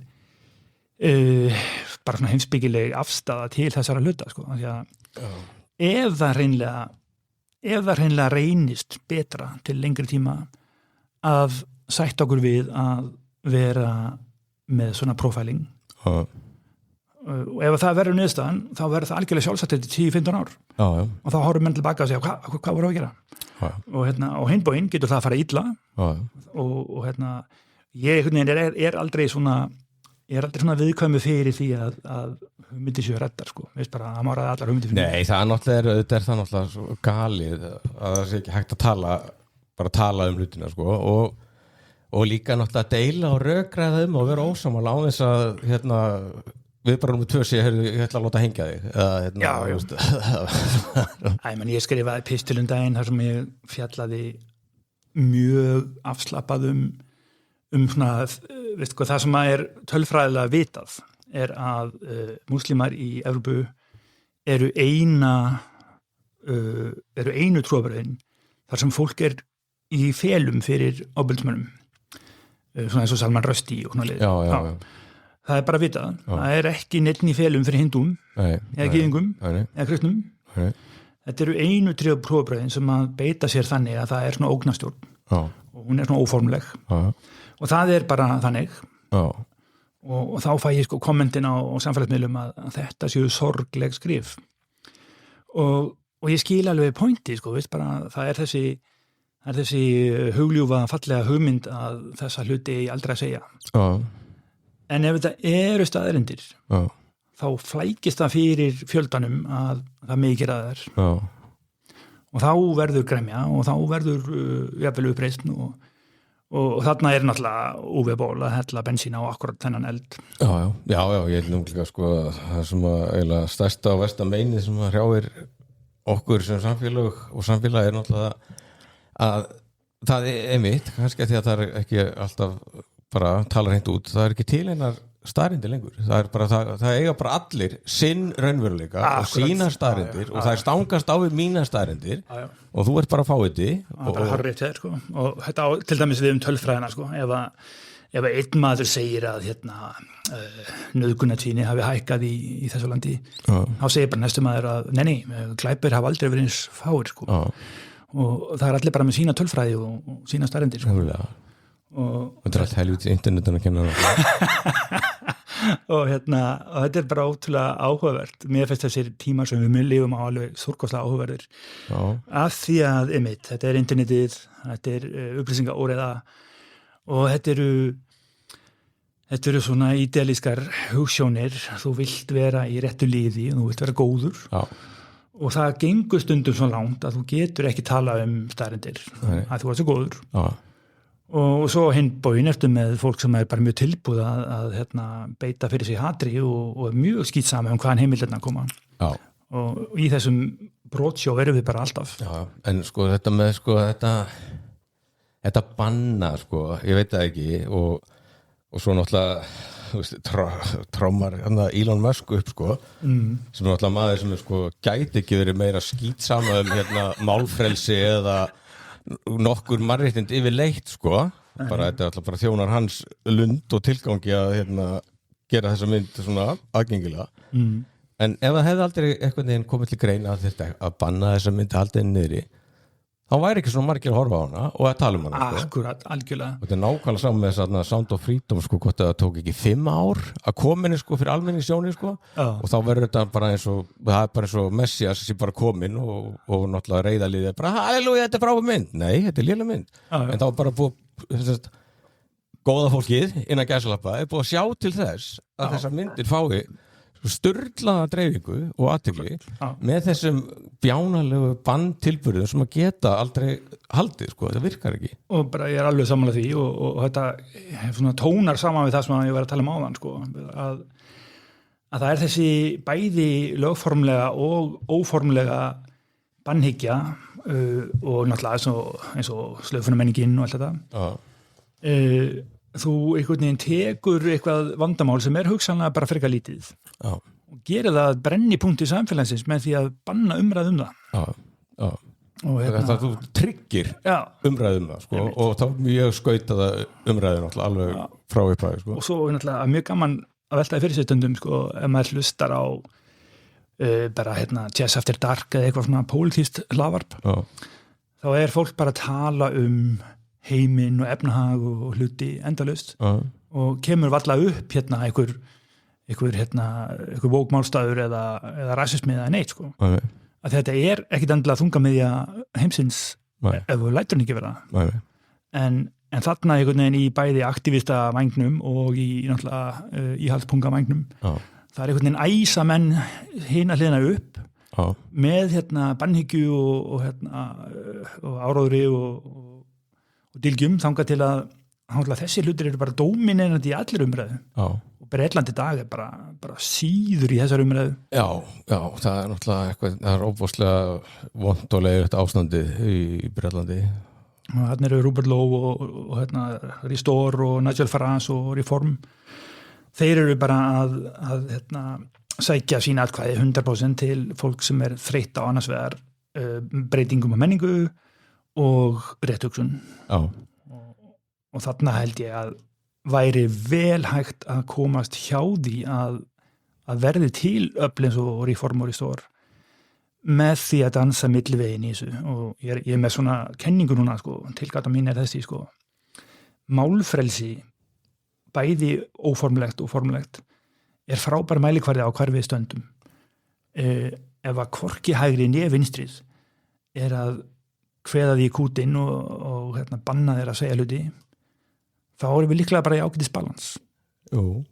bara svona heimsbyggileg afstaða til þessara hluta sko. Ef það hreinlega reynist betra til lengri tíma að sætt okkur við að vera með svona profiling og ef það verður niðurstaðan þá verður það algjörlega sjálfsagt til 10-15 ár og þá horfum menn tilbaka og segja hvað voru að gera og hinbóinn getur það að fara illa og ég er aldrei svona viðkvæmu fyrir því að hugmyndir séu reddar sko, veist bara að maður allar hugmyndir fyrir. Nei, það er náttúrulega svo galið að það sé ekki hægt að tala um hlutina sko og líka náttúrulega deila og rökræða og vera ósammála á þess að við bara númer 2 sé, ég ætla að láta hengja þig já. Ég skrifaði pistilundaginn þar sem ég fjallaði mjög afslappað svona, veist hvað, það sem er tölfræðilega vitað að múslimar í Evrópu eru einu trúarbrögðin þar sem fólk í felum fyrir ofbeldismönnum, svona eins og Salman Rushdie og svona lið. Já. Það bara vitað. Það ekki neitt í felum fyrir hindúm, eða gyðingum, eða kristnum. Þetta eru einu trúarbrögðin sem að beita sér þannig að það svona ógnarstjórn og hún svona óformleg og það bara þannig og þá fæ ég kommentin á samfélagsmiðlum að þetta séu sorgleg skrif og ég skil alveg pointi, veist bara, það þessi hugljúfa fallega hugmynd að þessa hluti ég aldrei að segja en ef þetta eru staðreyndir þá flækist það fyrir fjöldanum að það mikið að þær og þá verður gremja og þá verður jafnvel uppreisn og þarna náttúrulega UV-ból að hella bensín á akkurat þennan eld. Já, ég líka það sem eiginlega stærsta og versta meinið sem að hrjáir okkur sem samfélag og samfélag náttúrulega að það einmitt, kannski að því að það ekki alltaf bara tala hreint út, það ekki til einar staðreyndir lengur, það eiga bara allir sinn raunveruleika og sína staðreyndir og það stangast á við mína staðreyndir og þú bara að fá þetta bara harrið til og þetta til dæmis við tölfræðina ef einn maður segir að nauðgunartíðni hafi hækkað í þessu landi þá segir bara næstu maður að nei, glæpir hafa aldrei verið eins fáir og það allir bara með sína tölfræði og sína staðreyndir og þetta allt helvítið internetin að kenna og þetta bara ótrúlega áhugavert. Mér finnst þessir tímar sem við lifum á alveg stórkostlega áhugaverðir af því að þetta internetið, þetta upplýsingaóreiða og þetta eru svona idealískar hugsjónir, þú vilt vera í réttu liði, þú vilt vera góður og það gengur stundum svo langt að þú getur ekki tala staðreyndir að þú svo góður og svo hinn bóin eftir með fólk sem bara mjög tilbúð að beita fyrir sig hatri og mjög skýtsama hvaðan heimildirnar koma og í þessum brotsjó erum við bara alltaf en þetta með þetta banna ég veit það ekki og svo náttúrulega trómar Elon Musk upp sem náttúrulega maður sem gæti ekki verið meira skýtsama málfrelsi eða nokkur mannréttindi yfirleitt bara þetta alltaf bara þjónar hans lund og tilgangi að gera þessa mynd svona aðgengilega en ef það hefði aldrei einhvern veginn komið til greina að banna þessa mynd haldið niðri þá væri ekki svona margir að horfa á hana og að tala hana Akkurat, algjörlega og þetta nákvæmlega saman með Sound of Freedom hvort það tók ekki 5 ár að komin fyrir almenningssjónin og þá verður þetta bara eins og Messias sem bara komin og náttúrulega reiðaliðið bara halleluja, þetta frábær mynd, nei, þetta léleg mynd en þá bara búið góða fólkið innan gæsalappa búið að sjá til þess að þessar myndir fái sturlaða dreifingu og athygli með þessum bjánalegu bandtilburðum sem að geta aldrei haldið, þetta virkar ekki og bara ég alveg sammála því og þetta tónar saman við það sem ég var að tala áðan að það þessi bæði lögformlega og óformlega bannhyggja og náttúrulega eins og slöfunarmenningin og allt þetta þú einhvern veginn tekur eitthvað vandamál sem hugsanlega bara frekar lítið og gerir það brennipunkt í samfélagsins með því að banna umræð það og þetta þú tryggir umræð það og þá mjög skautaða umræðin alveg frá upphæði og svo náttúrulega mjög gaman að velta í fyrir sér stundum ef maður hlustar á bara Jazz After Dark eða eitthvað svona pólitískt hlaðvarp þá fólk bara að tala heiminn og efnahag og hluti endalaust og kemur varla upp einhver bókmálstæður eða rasismi eða neitt að þetta ekkit endilega þungamiðja heimsins ef þú lætur hann ekki vera en þarna einhvern veginn í bæði aktivista vægnum og í náttúrulega íhaldspunga vægnum það einhvern veginn æsa menn hina hliðina upp með bannhyggju og áróðri og dilgjum þangað til að þessi hlutir eru bara dóminenandi í allir umræðu og Bretland í dag er bara síður í þessar umræðu. Já, það er náttúrulega eitthvað, það er óbúslega vont og leiðilegt ástandið í Bretlandi. Og þarna eru Robert Lowe og hérna Restore og Nigel Farage og Reform. Þeir eru bara að hérna, sækja sína atkvæði 100% til fólk sem er þreytt á annars vegar breytingum á menningu og rétthugsun. Já. Og þarna held ég að væri vel hægt að komast hjá því að verði til öfl eins og Reform og Restore með því að dansa millivegin í þessu og ég er með svona kenningu núna sko, tilgáta mín er þessi sko, málfrelsi bæði óformlegt og formlegt er frábær mælikvarði á hvar við stöndum ef að hvorki hægri né vinstrið er að kveða því í kútinn og hérna, banna þeir að segja hluti þá erum við líklega bara í ágætis balans. Jú,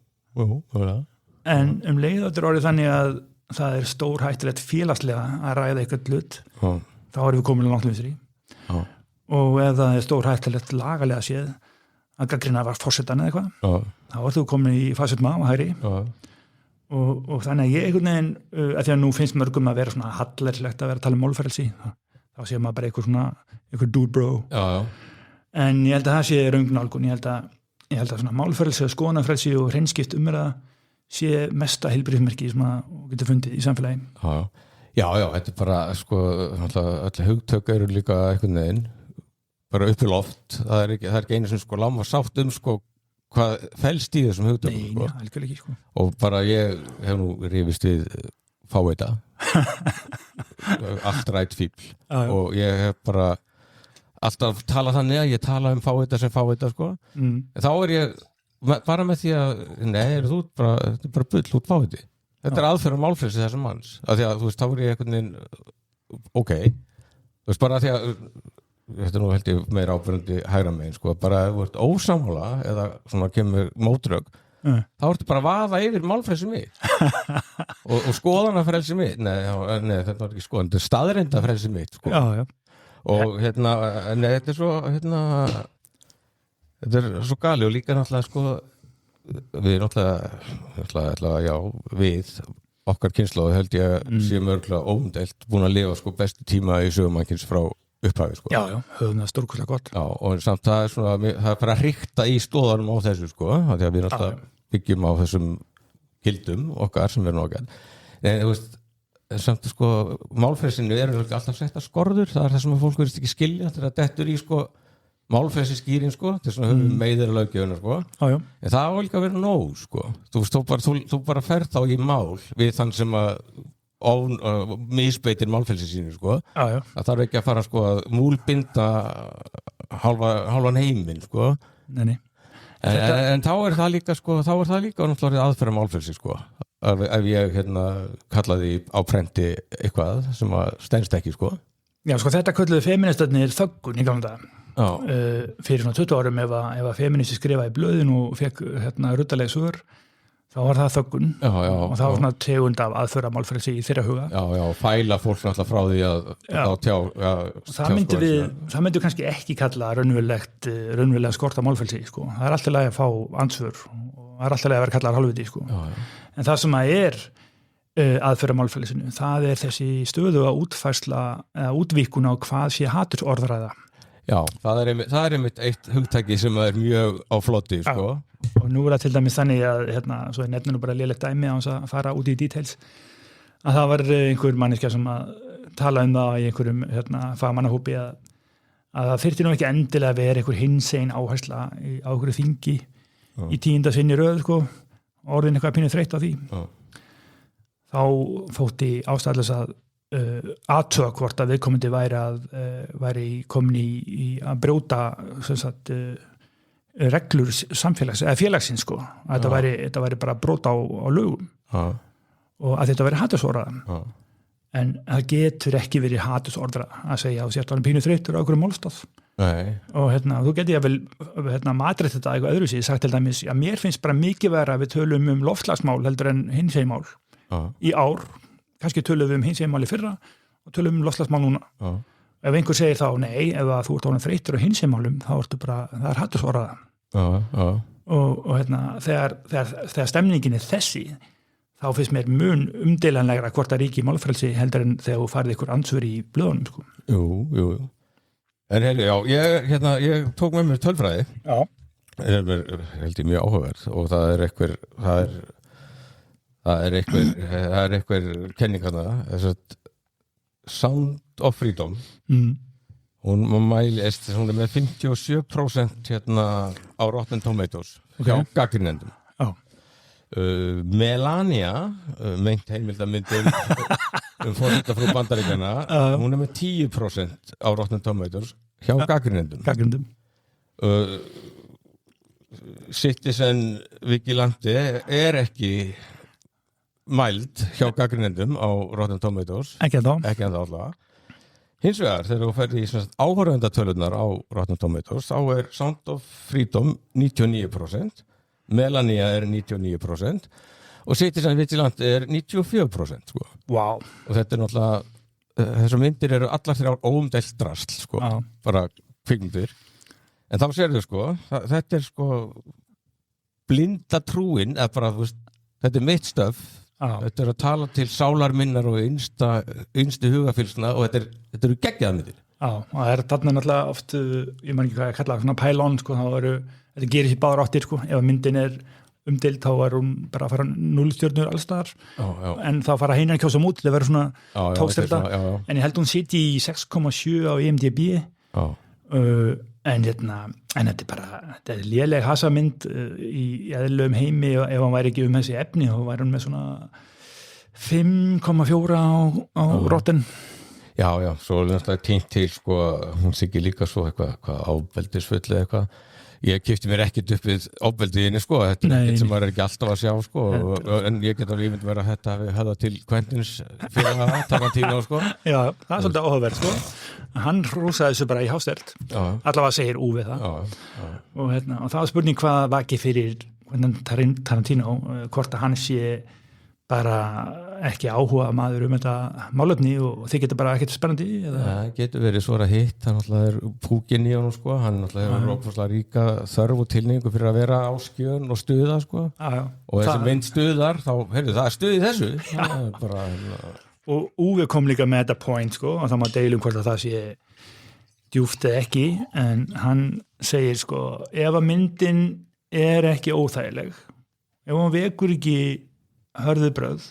en leiðatur orðið þannig að það er stór hættulegt félagslega að ræða eitthvað hlut, þá erum við komin langt vinstri og ef það er stór hættulegt lagalega séð að gaggrina var forsetan eða eitthvað, þá er þú komin í fasisma og hægri og þannig að ég einhvern veginn, að því að nú finnst mörgum að vera svona hallerlegt að vera að tala um málfrelsi, þá sé maður bara einhver dude bro. En ég held að það sé röngnálgun, ég held að svona málfrelsi og skoðanafrelsi og hreinskipt umræða sé mesta heilbrigðismerki sem að getur fundið í samfélagi. Já, þetta er bara, sko, allir hugtök eru líka einhvern veginn, bara uppi loft, það er ekki einu sem sko láma sátt sko hvað felst í þessum hugtökum. Nei, sko. algjörlega ekki, sko. Og bara ég hef nú rifist við fáveita, allt rætt fíbl, og ég hef bara alltaf talað þannig að ég tala um fáveita sem fáveita, sko. En þá er ég bara með því að, þetta er bara bull út fáveiti. Þetta er aðferð málfrelsi þessum manns. Af því að, þú veist, þá er ég einhvern veginn, þú veist, bara því að, þetta nú held ég meira ábyrjandi hægra megin, sko, bara ef þú ert ósammála eða svona kemur mótrök, þá ertu bara að vaða yfir málfrelsi mitt og skoðanafrelsi mitt. Nei, þetta var ekki skoðan, þetta er staðreyndafrelsi mitt, sko. Já. Og þetta er svo, þetta er svo gali og líka náttúrulega, sko, við náttúrulega, við okkar kynslóð held ég séum örgulega óumdeilt búin að lifa sko bestu tíma í sögumannkins frá upphafi, sko. Já, höfum það stórkostlega gott. Já, og samt það er svona, það er bara að hrikta í stóðanum á þessu, sko, því að við náttúrulega byggjum á þessum gildum okkar sem er okkar. En þú veist, samt sko, málfrelsinu er alltaf sett að skorður, það er það sem að fólk verðist ekki skilja, þetta dettur í sko málfrelsi skýrin, sko, til svona höfum meiðir löggjöfuna, sko. En það á líka að vera nóg, sko. Þú veist, þú bara ferð þá í mál við þann sem að misbeitir málfrelsi sínu, sko. Það þarf ekki að fara, sko, að múlbinda hálfan heiminn, sko. Nei. En þá er það líka, sko, náttúrulega aðferða málfrelsi, sko. Ef ég kallaði á prenti eitthvað sem að stenst ekki, sko. Já, sko, þetta kölluðu feministarnir þöggun í gamla daga. Fyrir svona 20 árum ef að feministi skrifaði í blöðin og fekk ruddalega svör, þá var það þöggun og það var svona tegund af aðföra málfrelsi í þeirra huga. Já, fæla fólk náttúrulega frá því að tjá. Það myndi kannski ekki kalla raunverulega skorta málfrelsi, sko. Það er alltaf leið að fá ansvör og það er alltaf leið að vera kallar halvviti, sko. En það sem að er aðföra málfrelsinu, það er þessi stöðuga útfærsla eða útvíkun á hvað sé hatursorðræða. Já, það er einmitt eitt hugtæki sem er mjög á flotti, sko. Og nú er það til dæmis þannig að, svo er nefninu bara lélegt dæmi á að fara út í details, að það var einhver manneskja sem að tala um það í einhverjum fagmannahópi að það þyrfti nú ekki endilega að vera einhver hinsegin áhersla á einhverju þingi í 10. sinni röð, sko, orðin eitthvað pínu þreytt á því. Þá þótti ástæðlega að aðtöga hvort að viðkomandi væri komin í að brjóta reglur samfélags eða félagsins, sko, að þetta væri bara brot á lögum og að þetta væri hatursorðræða. En það getur ekki verið hatursorðræða að segja á sérst árum pínu þreyttur á einhverjum málstað. Og þú geti að vel matrætt þetta eitthvað öðru sér, sagt til dæmis að mér finnst bara mikið vera að við tölum um loftslagsmál heldur en hinsegin mál í ár. Kannski tölum við um hinsegin mál í fyrra og tölum um loftslagsmál núna. Ef einhver segir þá nei, ef þú ert orðinn þreyttur á hinsegin málum, þá ertu bara, það er hatursorðræða. og hérna, þegar stemningin þessi þá finnst mér mun umdeilanlegra hvort það ríki málfrelsi heldur en þegar þú farið ykkur ansvör í blöðunum sko. Jú. En heyrðu, ég tók með mér tölfræði. Já. Held ég mjög áhugaverð og það er einhver kenning þarna, þess að Sound of Freedom hún er með 57% hérna á Rotten Tomatoes hjá gagnrýnendum. Melania meint heimildamyndin forsetafrú Bandaríkjanna hún er með 10% á Rotten Tomatoes hjá gagnrýnendum. Citizen Vigilante er ekki mæld hjá gagnrýnendum á Rotten Tomatoes ekki ennþá alltaf. Hins vegar þegar þú ferð í áhorfendatölunar á Rotten Tomatoes þá er Sound of Freedom 99%, Melania er 99% og Citizen Vigilante er 94% sko. Wow. Og þetta er náttúrulega þessar myndir eru allar þrjár óumdeilt drasl sko. Bara kvikmyndir. En þá sérðu sko, þetta er sko blinda trúin eða bara, þetta er mitt stöf. Þetta er að tala til sálar minnar og innstu hugafylsna og þetta eru geggjaðar myndir. Já, og það er þarna náttúrulega oft, ég man ekki hvað ég kalla svona pælón, sko, þetta gerir sér báðar áttir, sko, ef myndin er umdeild þá er hún bara að fara 0 stjörnur allstaðar, en þá fara heinan kjósa mút til að vera svona tókstelda, en ég held hún siti í 6,7 á IMDb, en þetta er bara, þetta er léleg hasamynd í eðlum heimi og ef hann væri ekki þessi efni, þá væri hann með svona 5,4 á Rotten. Já, svo er náttúrulega tínt til, sko, hún sé ekki líka svo eitthvað ábeldisfull eða eitthvað. Ég keypti mér ekkert upp við ábeldiðinni, sko, þetta er ekkert sem maður er ekki alltaf að sjá, sko, en ég get alveg ímynd vera að þetta hafi höfðað til Quentins fyrir að Tarantino, sko. Já, það er svolítið áhugaverð, sko. Hann rúsaði þessu bara í hástert, allavega segir við það. Og það var spurning hvað vaki fyrir Tarantino, hvort að hann sé bara ekki áhuga maður þetta málefni og þið getur bara ekkert spennandi eða? Það getur verið svona hitt, hann alltaf er púkinn í honum sko, hann alltaf hefur rókfærslega ríka þörf og tilningu fyrir að vera á skjön og stuða sko og þessi mynd stuðar, þá, heyrðu, það er stuð í þessu það er bara og Uwe kom líka með þetta point sko og þá maður deilum hvort að það sé djúpt eða ekki, en hann segir sko, ef að myndin er ekki óþægileg, ef hann vekur ekki hörðubröð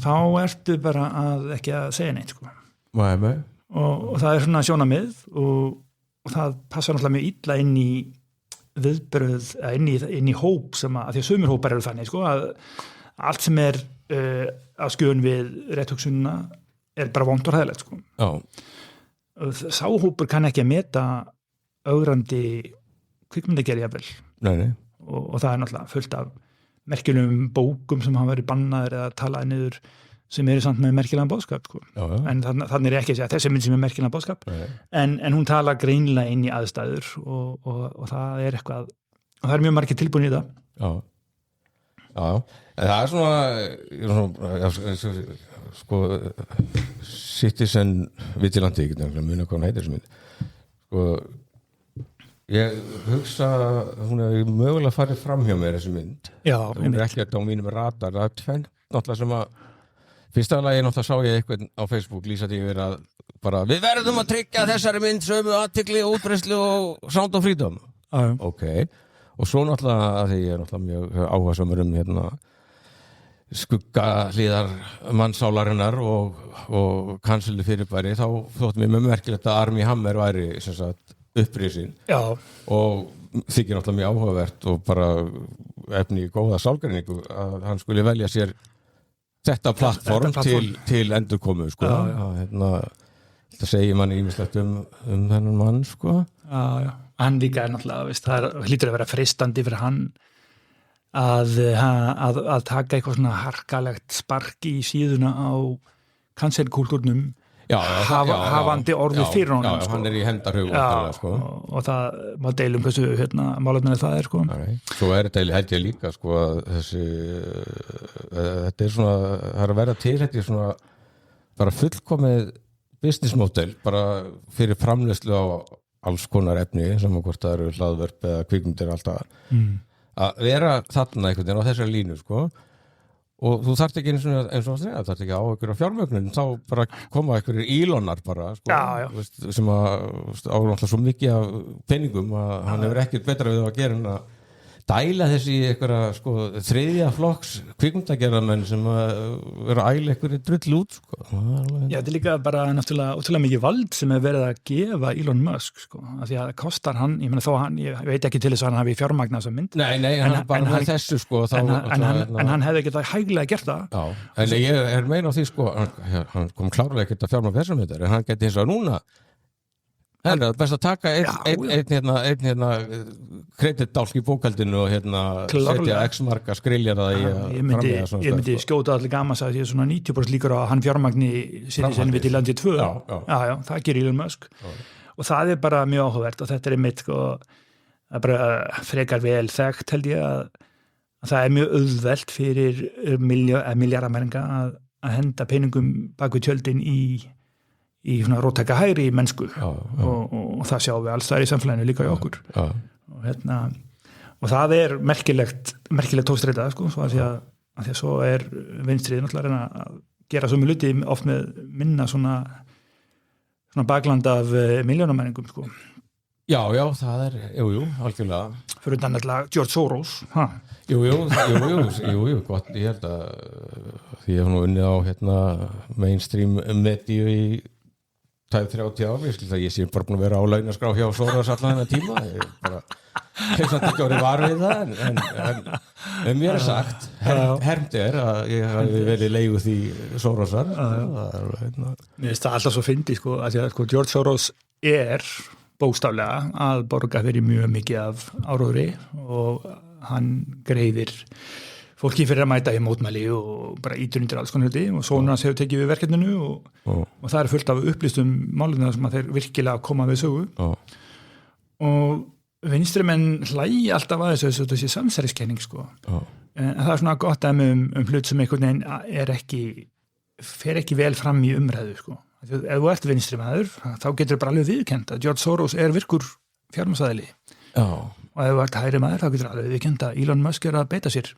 þá ertu bara ekki að segja neitt sko. Og það er svona sjónamið og það passar náttúrulega mjög illa inn í viðbröð, inn í hóp sem að því að sumir hópar eru þannig sko, að allt sem er að skjön við rétthugsunina er bara vont og hræðilegt sko. Sá hópur kann ekki að meta ögrandi kvikmyndagerð jafnvel og það er náttúrulega fullt af merkilegum bókum sem hafa verið bannaðir eða talaði niður sem eru samt með merkilegan boðskap sko. En þannig er ekki að segja þessi mynd sem er merkilegan boðskap en hún tala greinilega inn í aðstæður og það er eitthvað og það er mjög margir tilbúin í það en það er svona sko Citizen Vigilante ekki muna hvað hún heitir sem mynd sko ég hugsa hún hefur mögulega farið fram hjá mér þessi mynd hún er ekki á mínum radar það er tvennt náttúrulega sem að fyrsta lagi náttúrulega sá ég eitthvað á Facebook lýsa því verið að bara við verðum að tryggja þessari mynd sömu athygli, útbreiðslu og Sound of Freedom ok, og svo náttúrulega að því ég er náttúrulega mjög áhugasamur hérna skugga hlýðar mannsálarinnar og cancelu fyrirbæri þá þótt mér merkilegt að Armie Hammer væri sem sagt upprisin og þykir náttúrulega mjög áhugavert og bara efni í góða sálgreiningu að hann skuli velja sér þetta plattform til endurkomu sko. Þetta segir manni ýmislegt þennan mann sko. Hann líka er náttúrulega það hlýtur að vera freistandi fyrir hann að taka eitthvað svona harkalegt spark í síðuna á cancelkúltúrnum hafandi orðið fyrir honum sko. Hann er í hendarhug sko. og það, maður deilum hversu málefnið það er sko. Svo er þetta held ég líka sko, þessi þetta er svona, það er að vera til þetta er svona bara fullkomið business model bara fyrir framleiðslu á alls konar efni sem hvort það eru hlaðvörp eða kvikmyndir alltaf að vera þarna einhvern veginn á þessari línu sko og þú þarft ekki eins og það þarft ekki á einhverja fjármögnun þá bara koma einhverjir ílónar bara sko, veist, sem að ánáttúrulega svo mikið af peningum að hann hefur ekkert betra við að gera en að dæla þessi einhverja sko þriðja flokks kvikmyndagerðarmenn sem vera að æla einhverju drull út sko. Já, þetta er líka bara náttúrulega ótrúlega mikið vald sem er verið að gefa Elon Musk sko, af því að kostar hann, ég meina þó hann, ég veit ekki til þess að hann hafi fjármagnað þessa mynd. Nei, hann bara með þessu sko. En hann hefði ekki það hæglega gert það. Já, en ég er meina á því sko, hann kom klárlega ekkert að fjármagna þessum myndar, en hann geti eins og núna það er best að taka einn kreditdálk í bókaldinu og setja x marga skriljar það í að framlega svona ég myndi skjóta allir gaman að ég er svona 90% líkur að hann fjármagni sinni við til landi 2 já, það gerir Elon Musk og það er bara mjög áhugavert og þetta er einmitt sko, það er bara frekar vel þekkt held ég að það er mjög auðvelt fyrir milljarðamæringa að henda peningum bak við tjöldin í svona róttæka hægri mennsku og það sjáum við alls það í samfélaginu líka í okkur og það er merkilegt tókstreita sko, að því að svo er vinstrið náttúrulega að gera sömu hluti oft með minna svona bakland af milljónamenningum sko. Já, það er, jú, algjörlega fyrir utan náttúrulega George Soros Jú, gott, ég held að því ég hef nú unnið á mainstream medíu í 30 ár, ég sé bara búin að vera á launaskrá hjá Soros allan þennan tíma ég bara hef samt ekki orðið var við það en mér er sagt hermt er að ég hafi verið leiguð því Sorosar Mér finnst það alltaf svo fyndið sko, að sko, George Soros er bókstaflega að borga fyrir mjög mikið af áróðri og hann greiðir fólki fyrir að mæta í mótmæli og bara ítur undir alls konar hluti og sonur hans hefur tekið við verkefninu og það er fullt af upplýstum málum sem að þeir virkilega koma við sögu og vinstri menn hlægi alltaf að þessu samsæriskenning sko. En það er svona gott dæmi hlut sem einhvern veginn fer ekki vel fram í umræðu sko. Ef þú ert vinstri maður þá getur það bara alveg viðurkennt að George Soros er virkur fjármagnsaðili og ef þú ert hægri maður þá getur það alveg viðurkennt að Elon Musk er að beita sér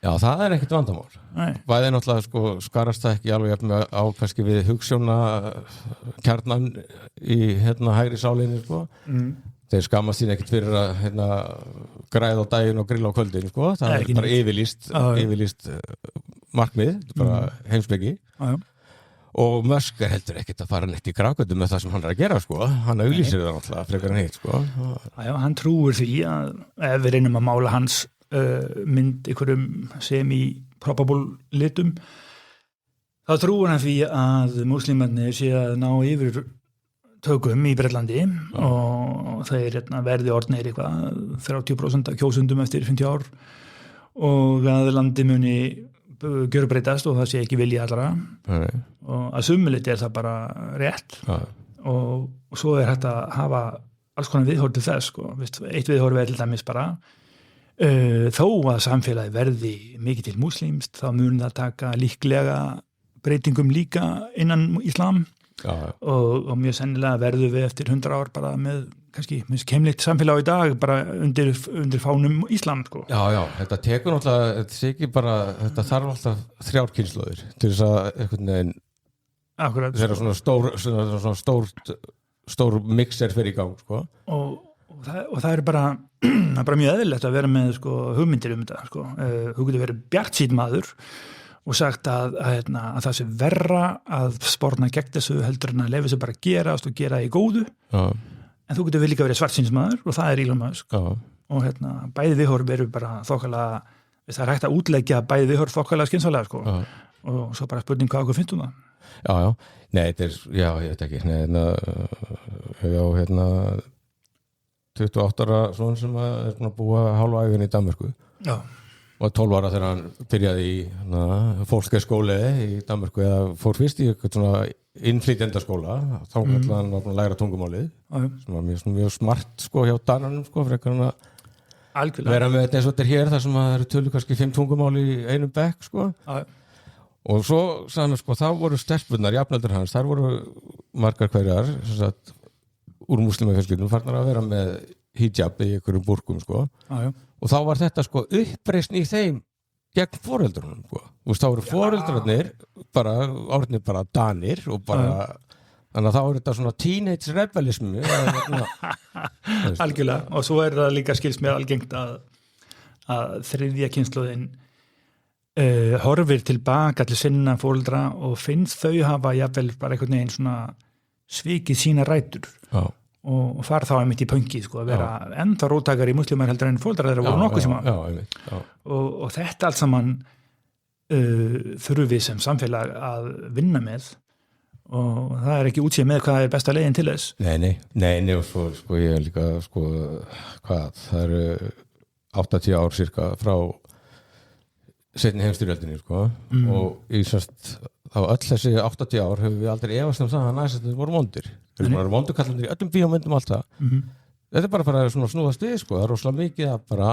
Já, það er ekkert vandamál. Bæði náttúrulega sko, skarast það ekki alveg á kannski við hugsjóna kjarnan í hægri sálinni sko. Þeir skammast sín ekkert fyrir að græða á daginn og grilla á kvöldin sko. Það er bara yfirlýst markmið, bara heimspeki. Og Musk er heldur ekkert að fara neitt í grágötu með það sem hann er að gera sko. Hann auglýsir það náttúrulega frekar en heitt sko. Já, hann trúir því að ef við reynum að mála hans mynd einhverjum semi-probable litum þá trúur hann því að múslimarnir sé að ná yfir tökum í Bretlandi og þeir verði orðnir eitthvað 30% af kjósundum eftir 50 ár og að landi muni gjörbreytast og það sé ekki vilja allra og að sumulit er það bara rétt og svo er hægt að hafa alls konar viðhorf til þess sko. Eitt viðhorf er til dæmis bara þó að samfélagi verði mikið til múslimst þá mun það taka líklega breytingum líka innan Íslam og mjög sennilega verður við eftir 100 ár bara með kannski keimleitt samfélag í dag bara undir fánum Íslam sko. Já, þetta tekur náttúrulega þetta þarf alltaf 3 kynslóðir til þess að einhvern veginn þeirra svona stór mixer fyrir í gang sko. Og það er bara mjög eðlilegt að vera með sko, hugmyndir þetta sko. Þú getur verið bjartsýnn maður og sagt að það sé verra að sporna gegn þessu heldur en að leyfa sig bara að gerast og gera í góðu en þú getur líka verið svartsýnsmaður og það er Elon Musk og bæði viðhorf eru bara þokkalega það er hægt að útleggja bæði viðhorf þokkalega skynsalega sko. Og svo bara spurning hvað okkur finnst það Já, nei, þetta er ég veit ekki 28 ára svona sem er búin að búa hálfa æfin í Danmörku og 12 ára þegar hann byrjaði í fólksskóli í Danmörku eða fór fyrst í eitthvað svona innflytjendaskóla þá hann var búin að læra tungumálið sem var mjög smart sko hjá Dananum sko frekar hann að vera með þetta eins og þetta hér þar sem það eru tölu kannski 5 tungumál í einum bekk sko og svo sagði hann sko þá voru stelpurnar jafnaldrar hans þar voru margar hverjar úr múslimafjölskyldum farnar að vera með hijab í einhverjum búrkum sko. Já. Og þá var þetta sko uppreisn í þeim gegn foreldrunum sko. Þú veist, þá eru foreldrarnir orðnir bara danir og bara þannig að þá er þetta svona teenage rebelismu algjörlega, og svo það líka skils mér algengt að þriðja kynslóðin horfir tilbaka til sinna foreldra og finnst þau hafa jafnvel bara einhvern veginn svona svikið sína rætur og fara þá einmitt í pönki sko, að vera ennþá róttakar í muslimar heldur en foreldrar þeirra voru nokkuð sem og þetta allt saman þurfum við sem samfélag að vinna með og það er ekki útsýð með hvað er besta leiðin til þess. Nei, og svo sko ég líka sko, hvað, það eru 80 ár cirka frá seinni heimsstyrjöldinni sko og í sérst þá öll þessi 80 ár hefur við aldrei efast það að næstum voru vondir. Þeir voru vondukallandir í öllum bíómyndum allt það. Þetta er bara svona snúðast við sko, það er rosalega mikið að bara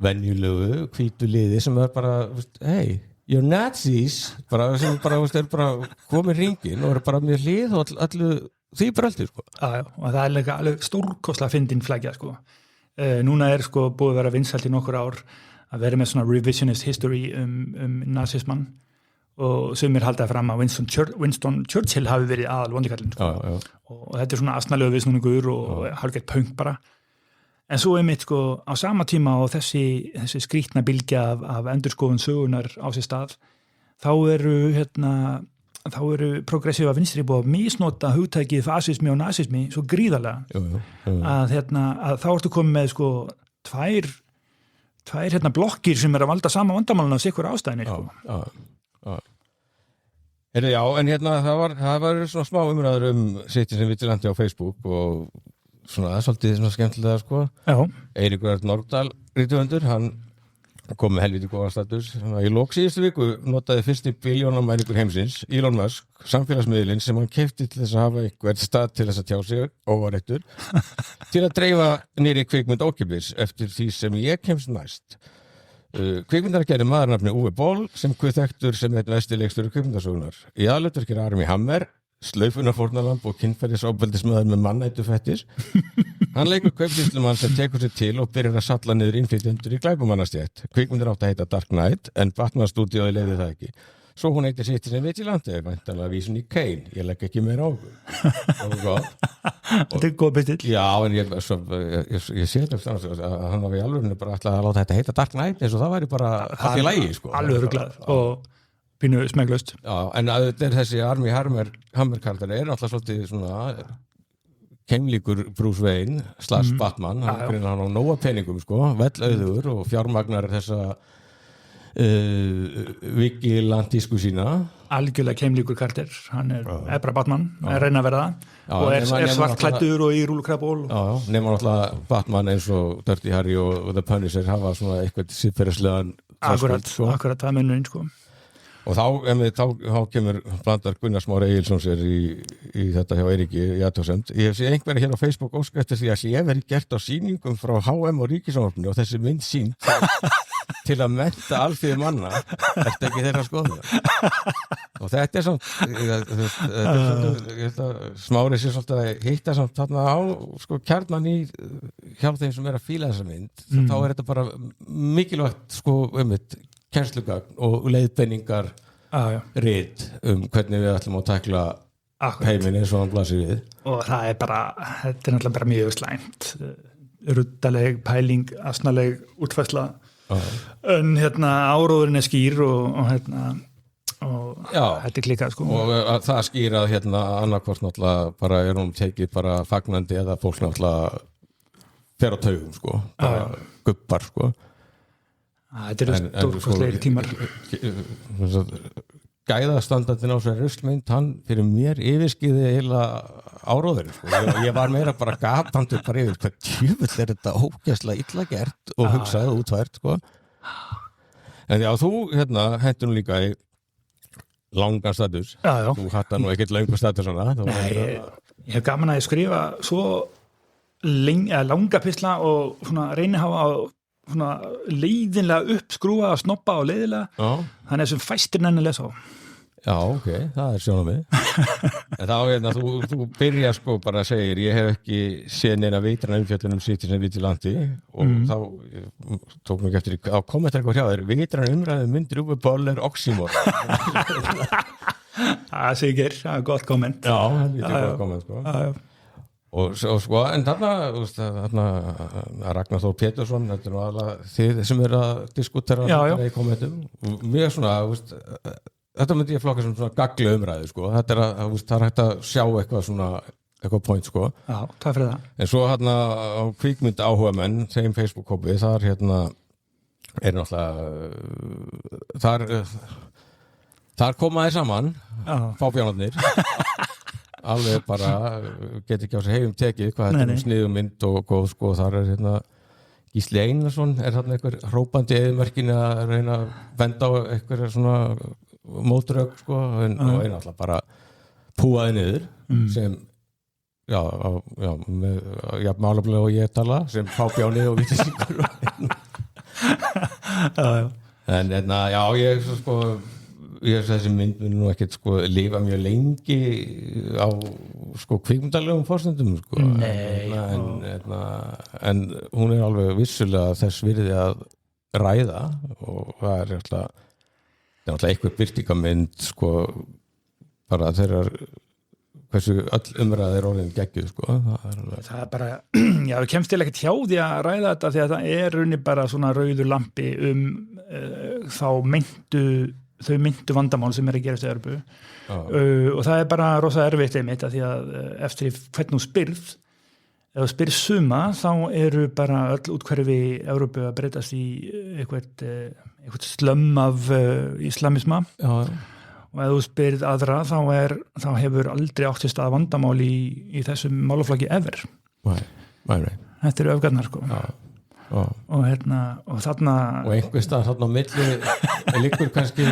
venjulegu, hvítu liði sem er bara, hey, you're Nazis, bara sem bara, er bara komið hringin og er bara með hlið og allu því bröldi sko. Já, og það er líka alveg stórkostlega fyndin flækja sko. Núna er sko búið að vera vinsælt í nokkur ár að vera með svona revisionist history nazismann og sumir haldaði fram að Winston Churchill hafi verið aðal vondikallinn sko. Og þetta er svona asnalegu viðsnúningur og hálfgeitt punk bara. En svo mitt sko á sama tíma og þessi skrýtna bylgja af endurskoðun sögunar á sér stað, þá eru progressíva vinstri búið að misnota hugtækið fasismi og nazismi svo gríðarlega að þá ertu komið með sko tvær blokkir sem að valda sama vandamálun af sikkur ástæðinni sko. Já, en það var svona smá umræður Citizen Vigilante á Facebook og svona svolítið svona skemmtilega sko. Eiríkur Örn Norðdal rithöfundur, hann kom með helviti góða status. Í lok síðustu viku notaði fyrsti billjónamæringur heimsins, Elon Musk, samfélagsmiðlinn sem hann keypti til þess að hafa eitthvað stað til þess að tjá sig óáreittur til að dreifa nýri kvikmynd ókeypis eftir því sem ég kemst næst. Kvikmyndar gerði maðurnafni Uwe Boll sem þekktur sem einn vestilegstur kvikmyndasögunar. Í aðhlutverki er Armie Hammer, slaufunarfórnarlamb og kynferðisofbeldismaður með mannætufettis. Hann leikur kaupsýslumann sem tekur sér til og byrjar að salla niður innflytjendur í glæpamannastjætt. Kvikmyndir átt að heita Dark Knight en Batman-stúdíói leiði það ekki. Svo hún heitir Citizen Vigilante, væntanlega vísun í Kane. Ég legg ekki meira á okkur. Þetta er góð byrstill. Já, en ég sé þetta að hann var í alvörinu bara ætlaði að láta þetta heita Dark Knight eins og það væri bara allt í lagi sko. Alveg ruglað og pínu smeglust. Já, en þetta er þessi Armie Hammer-karakter er náttúrulega svolítið svona keimlíkur Bruce Wayne / Batman, hann á nóga peningum sko, vellauður og fjármagnar þessa vigilantísku sína. Algjörlega keimlíkur karakter, hann er bara Batman, er reyna að vera það og er svartklæddur og í rúlukrabból. Nema náttúrulega Batman eins og Dirty Harry og The Punisher hafa svona eitthvað siðferðislegan Akkurat, það munurinn sko. Og þá kemur blandar Gunnar Smári Egilsson sér í þetta hjá Eiríki í athugasemd. Ég hef séð einhverja hér á Facebook óska eftir því að ég verið gert á sýningum frá HM og Ríkissjónvarpinu og þessi mynd sýnd til að mennta alþýðu manna. Þetta ekki þeirra skoðun. Og þetta er svona Smári sér svolítið að hitta samt þarna á sko kjarnan hjá þeim sem er að fíla þessa mynd. Þá er þetta bara mikilvægt sko kennslugagn og leiðbeiningar rit hvernig við ætlum að takla heiminn eins og hann blasir við. Og það er bara, þetta er náttúrulega bara mjög slæmt. Ruttaleg, pæling, asnaleg útfærsla. En áróðurinn er skýr og þetta er klikkað sko. Og það skýr að annarkvort náttúrulega bara er hún tekið bara fagnandi eða fólk náttúrulega fer á taugum sko, bara gubbar sko. Þetta eru stórkostlegir tímar. Gæðastandardin á sér ruslmynd, hann fyrir mér yfirskiði heila áróðurinn sko. Ég var meira bara gapandur bara yfir hvað tjöfull er þetta ógeðslega illa gert og hugsað útvært sko. En já, þú hendur nú líka í langan status. Þú hattar nú ekkert langan status svona. Nei, ég hef gaman að ég skrifa svo langa pistla og svona reyni hafa á svona leiðinlega uppskrúa og snoppa og leiðilega þannig að þessum fæstir nenni lesa á. Já, ok, það sjónarmið. En þá þú byrjar sko bara að segja, ég hef ekki séð neina vitræna umfjöllun Citizen Vigilante og þá tók mér ekki eftir á kommentar eitthvað hjá þér, vitræna umræðu myndir Uwe Boll oxymor. Það segir, það er gott komment. Já, það er gott komment sko. Já. Og sko, en þarna Ragnar Þór Pétursson, þetta nú aðalega þið sem að diskutera í kommentum. Mjög svona, þetta myndi ég flokka sem svona gagli umræðu sko. Þetta það er hægt að sjá eitthvað point sko. Já, takk fyrir það. En svo á kvikmynd áhugamenn, þeim Facebook-hópi, þar er náttúrulega þar koma þeir saman, fábjánarnir, alveg bara get ekki á sig heifum tekið hvað þetta sniðum mynd og góð sko. Þar er Gísli Einarsson, er þarna einhver hrópandi eðmerkin að reyna að venda á einhverja svona mótrögg sko, og alltaf bara púaði niður sem með málefnilega og ég tala sem fábjáni og vítisíkur en ég sko ég þessi mynd mun nú ekkert sko lifa mjög lengi á sko kvikmyndalegum forsendum sko. En hún er alveg vissulega þess virði að ræða og það er alltaf eitthvað birtingamynd sko bara þeirra hversu öll umræða er orðin geggjuð sko. Það er bara, já, við kemst til ekkert hjá því að ræða þetta því að það er runni bara svona rauður lampi þau myndu vandamál sem er að gerast í Evrópu og það er bara rosa erfitt einmitt að því að eftir hvernig þú spyrð ef þú spyrð suma þá eru bara öll útkverfi Evrópu að breytast í eitthvað slömm af islamisma og ef þú spyrð aðra þá hefur aldrei átt sér stað vandamál í þessum málaflokki ever. Þetta eru öfgarnar sko. Og þarna og einhver stað þarna á milli liggur kannski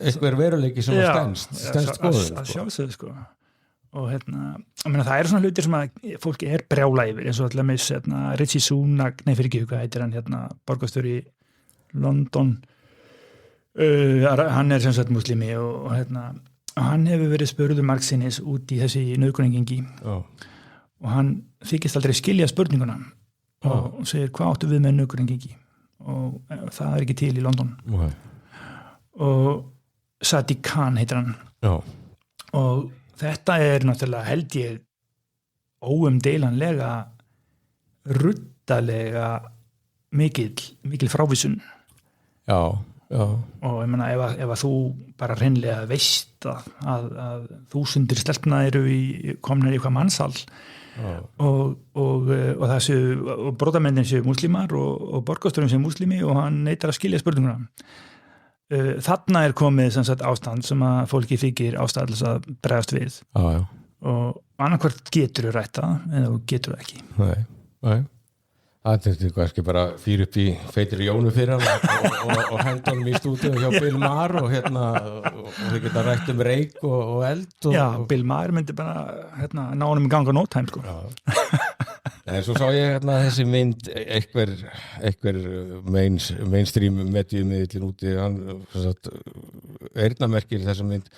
einhver veruleiki sem stendst skoður að sjálfsögðu sko. Og það eru svona hlutir sem að fólki er brjála yfir eins og allaveg Richie Sunak, hvað heitir hann borgarstjóri í London hann er sem sagt muslimi og hann hefur verið spurður margsinnis út í þessi nauðgunargengi og hann þykist aldrei skilja spurninguna og segir hvað áttu við með nauðgunargengi og það er ekki til í London og Sadiq Khan heitir hann og þetta er náttúrulega held ég óumdeilanlega ruddalega mikil frávísun og ég meina ef að þú bara hreinlega veist að þúsundir stelpna eru komnir í eitthvað mannsal og brotamendin séu múslimar og borgarstjórinn séu múslimi og hann neitar að skilja spurninguna. Þarna er komið sem sagt ástand sem að fólki þykir ástæðlis að bregðast við og annarkvort getur þú rætt það eða þú getur það ekki. Nei. Það er kannski bara fyrir upp í feitir Jónu fyrir hann og henda honum í stúdíu hjá Bill Maher og þau geta rætt reik og eld Já, Bill Maher myndi bara ná honum í ganga no time sko. En svo sá ég þessi mynd einhver mainstream mediumiðlinn úti hann eyrnamerkir þessa mynd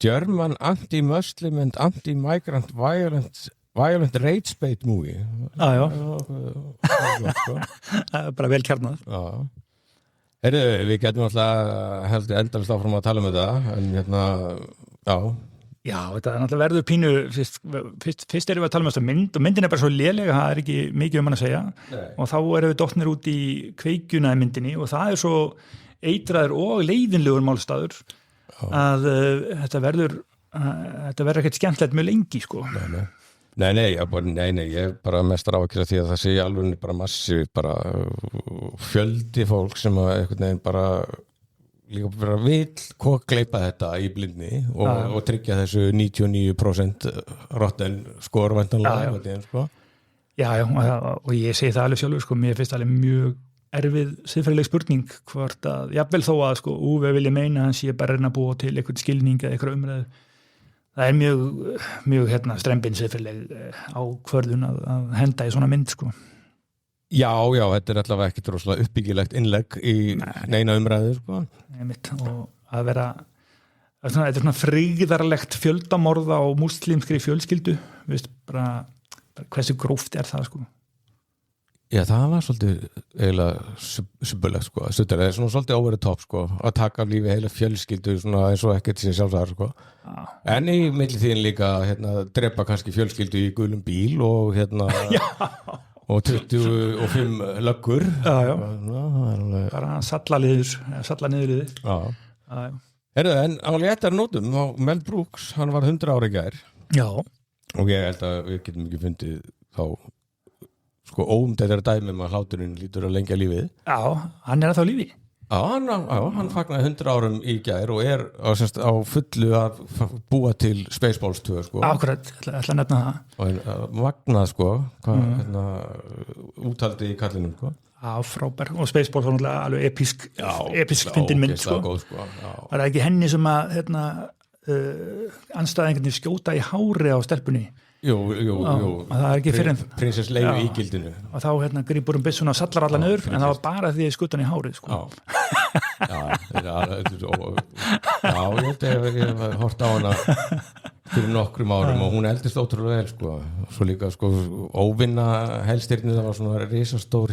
German anti-Muslim and anti-migrant violent rage bait movie. Já. Það er bara vel kjarnað. Við getum alltaf heldur endalist áfram að tala um þetta en Já, þetta er náttúrulega verður pínu fyrst erum við að tala um þessa mynd og myndin er bara svo lélega, það er ekki mikið hann að segja og þá erum við dottnir út í kveikjuna í myndinni og það er svo eitraður og leiðinlegur málstaður að þetta verður ekkert skemmtilegt mjög lengi sko. Nei, ég er bara mestar áhyggjur af því að það sé alveg bara massív bara fjöldi fólk sem að einhvern veginn bara líka bara vill kokleipa þetta í blindni og tryggja þessu 99% rotten skor væntanlega sko. Já, og ég segi það alveg sjálfur sko, mér finnst alveg mjög erfið siðferðileg spurning hvort að, jafnvel þó að sko, Úve vilja meina hann sé bara að búa til eitthvað skilning eða eitthvað umræðu. Það er mjög strembin siðferðileg ákvörðun að henda í svona mynd sko. Já, þetta er allavega ekkert rosalega uppbyggilegt innlegg í neina umræðu sko. Og að vera þetta er svona fríðarlegt fjöldamorð á múslimskri fjölskyldu, veist, bara hversu gróft það, sko. Já, það var svolítið eiginlega subbulegt, sko. Það er svona svolítið over the top, sko, að taka af lífi heila fjölskyldu svona eins og ekkert sem sjálfsagt, sko. En í millitíðin líka, drepa kannski fjölskyldu í gulum bíl og og 25 löggur. Já. Bara salla niður liðið. Já. Herðu, en á léttar nótum, Mel Brooks, hann var 100 ára í gær. Já. Og ég held að við getum ekki fundið þá sko óumdæðara dæmi að hláturinn lítur að lengja lífið. Já, hann að þá lífi. Já, hann fagnaði 100 árum í gær og á fullu að búa til Spaceballs 2, sko. Akkurat, ætla að nefna það. Og magnað, sko, úthaldi í kallinum, sko. Já, frábær. Og Spaceballs var náttúrulega alveg episk fyndin mynd, sko. Góð, sko. Var það ekki henni sem að andstæðingarnir skjóta í hári á stelpunni? Jú. Það er ekki fyrir Prinsess Leifu í gildinu. Og þá grípur byssuna og sallar alla niður, en það var bara því að skutan í hárið, sko. Já, ég hef hort á hana fyrir nokkrum árum og hún eldist ótrúlega vel, sko. Svo líka, sko, óvinna helstirni, það var svona risastór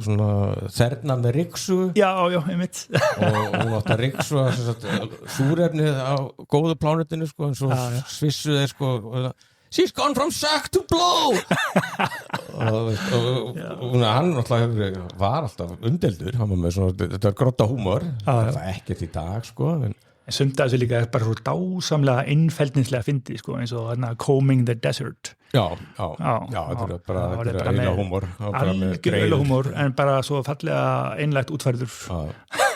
svona þerna með ryksu. Já, einmitt. Og hún átti að ryksu súrefnið á góðu plánetinu, sko, en svo svissu þeir, sko, she's gone from suck to blow. og hann náttúrulega var alltaf umdeldur, hann var með svona, þetta var grotta húmor, það var ekkert í dag, sko, en sumt að þessu líka bara svo dásamlega innfeldnislega fyndi, sko, eins og Combing the Desert. Já, þetta er bara eila húmor. Algjör eila húmor, en bara svo fallega einlægt útfærður.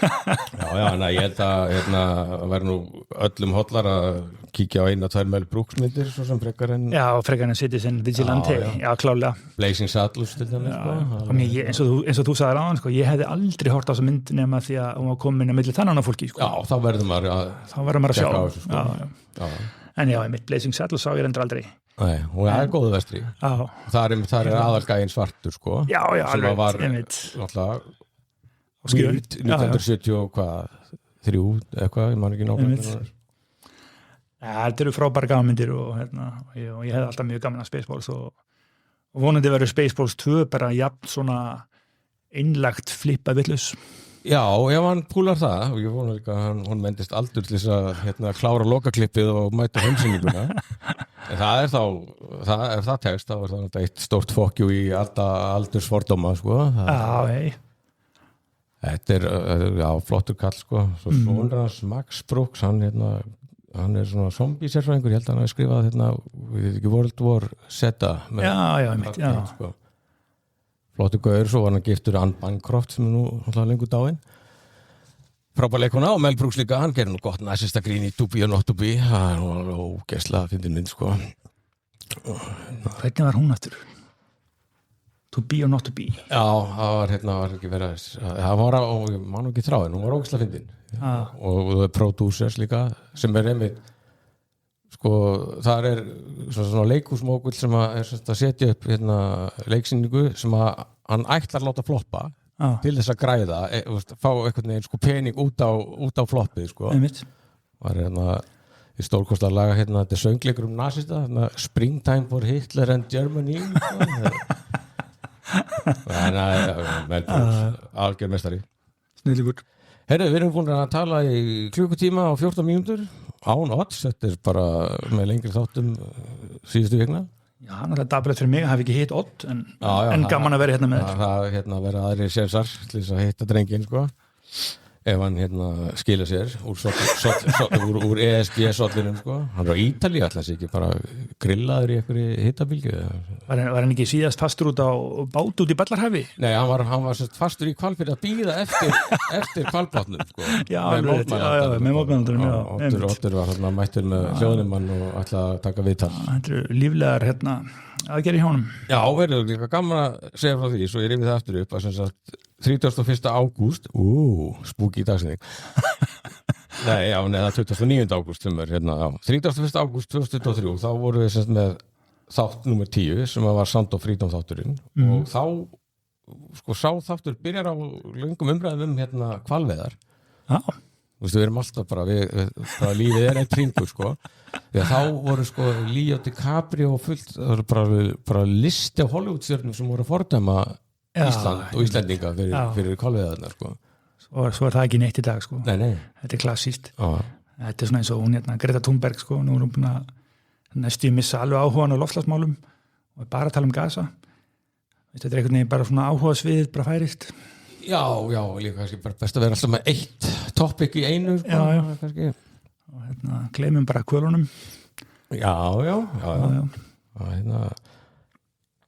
Já, ég held að væri nú öllum hollar að kíkja á 1-2 Mel Brooks myndir, svo sem frekar en... Já, frekar en Citizen Vigilante, já, klálega. Blazing Saddles, til dæmis, sko. Eins og þú sagðir áðan, sko, ég hefði aldrei hort á þessa mynd nema því að hún var komin að milli þannig fólki, sko. Já, þá verður maður að sjá þessu, sko. Já. En já, mitt Blazing Saddles sá ég endur aldrei. Nei, hún er góðu vestri. Já. Það er aðalgæinn svartur, sko. Já, sem var náttúrulega skýrt 1973 eitthvað, ég man ekki nákvæmlega. Þetta eru frábæra gamanmyndir og ég hefði alltaf mjög gaman að Spaceballs og vonandi verður Spaceballs 2 bara jafn svona einlægt flippa villus. Já, ef hann púlar það og ég vona líka að hún mendist aldur til þess að klára lokaklippið og mæta heimsýninguna. En það er þá, ef það tekst, þá er það eitt stórt fokkjú í aldursfordóma, sko. Þetta er flottur kall, sko. Svo sonur hans Max Brooks, hann er svona zombie-sérfræðingur, ég held að hann hafi skrifað við veit ekki, World War Z. Já. Sko. Flottur gaur, svo var hann giftur Anne Bancroft sem er nú alltaf lengur dáin. Frábær leikona og Mel Brooks líka, hann gerir nú gott næsista grín í To Be or Not To Be. Það er nú ógeðslega fyndin mynd, sko. Hvernig var hún aftur? To Be or Not To Be? Já, það var ekki verið það var ég man ekki þráin, hún var ógeðslega fyndin. Og það er producers líka sem er einmitt, sko, það er svona leikhúsmókull sem er að setja upp leiksýningu sem að hann ætlar að láta floppa til þess að græða, fá einhvern veginn, sko, pening út á floppið, sko. Var í stórkostar laga þetta er söngleikur nasista, Springtime for Hitler and Germany, þannig að Mel Brooks, algjör mestari. Snilligur. Herru, við erum búin að tala í klukkutíma og 14 mínútur án odds, þetta er bara með lengri þáttum síðustu vikna. Já, það er daprætt fyrir mig að hafa ekki hitt odd, en gaman að vera hérna með þér. Það vera aðrir sérsar til þess að hitta drengin, sko. Ef hann skilja sér úr ESG-sollinum, sko. Hann er á Ítalíu, alltaf ekki bara grillaður í einhverju hittabilgju. Var hann ekki síðast fastur út á bát út í Ballarhafi? Nei, hann var fastur í Hvalfirði að bíða eftir hvalbátnum, sko. Já, með mótmælandurum, já. Óttur var mættur með hljóðnumann og ætlaði að taka viðtal. Þetta eru líflegar aðgerð í honum. Já, verður líka gaman að segja frá því, svo ég rifið það aftur upp að sem sagt 31. ágúst, spooky dagsending. Nei, það er 29. ágúst sem er 31. ágúst 2023, þá vorum við sem með þátt nummer 10 sem var Sound of Freedom þátturinn og þá, sko, sá þáttur byrjar á löngum umræðum hvalveiðar. Þú veist, við erum alltaf bara lífið eitt hringur, sko. Þegar þá voru, sko, Leo DiCaprio og fullt, það voru bara listi af Hollywood-stjörnum sem voru að fordæma Ísland og Íslendinga fyrir hvalveiðarnar, sko. Svo það ekki neitt í dag, sko. Nei. Þetta klassíst. Þetta svona eins og hún, Greta Thunberg, sko, nú er hún búin að næstu missa alveg áhugan á loftslagsmálum og bara tala Gaza. Þetta einhvern veginn bara svona áhuga sviðið bara færist. Já, líka kannski bara best að vera alltaf með eitt topic í einu, sko. Já. Kannski. Og gleymum bara kvölunum. Já.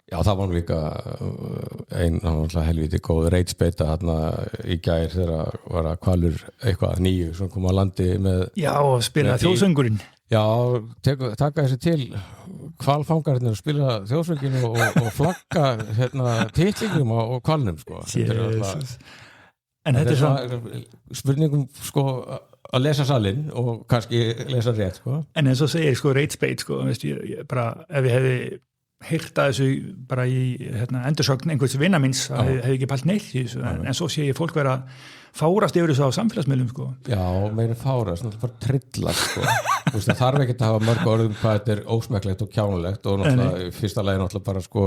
Já, það var líka ein helviti góð reitspeita þarna í gær þegar var að hvalur eitthvað nýju sem kom að landi með... Já, og spila þjóðsöngurinn. Já, taka þessi til hvalfangarnir og spila þjóðsönginu og flagga titlingum og hvalnum, sko. Jesus. En þetta er svona... Spurningum, sko, að lesa salinn og kannski lesa rétt, sko. En eins og segir, sko, reitspeit, sko, veist, ég bara, ef ég hefði heyrt að þessu bara í endursögn einhvers vina minns, hefði ekki pælt neitt í þessu, en svo sé ég fólk vera fárast yfir þessu á samfélagsmiðlum, sko. Já, meira fárast, náttúrulega bara trillast, sko. Þú veist, það þarf ekki að hafa mörg orðum hvað þetta er ósmekklegt og kjánulegt og náttúrulega, fyrsta lagi náttúrulega bara, sko,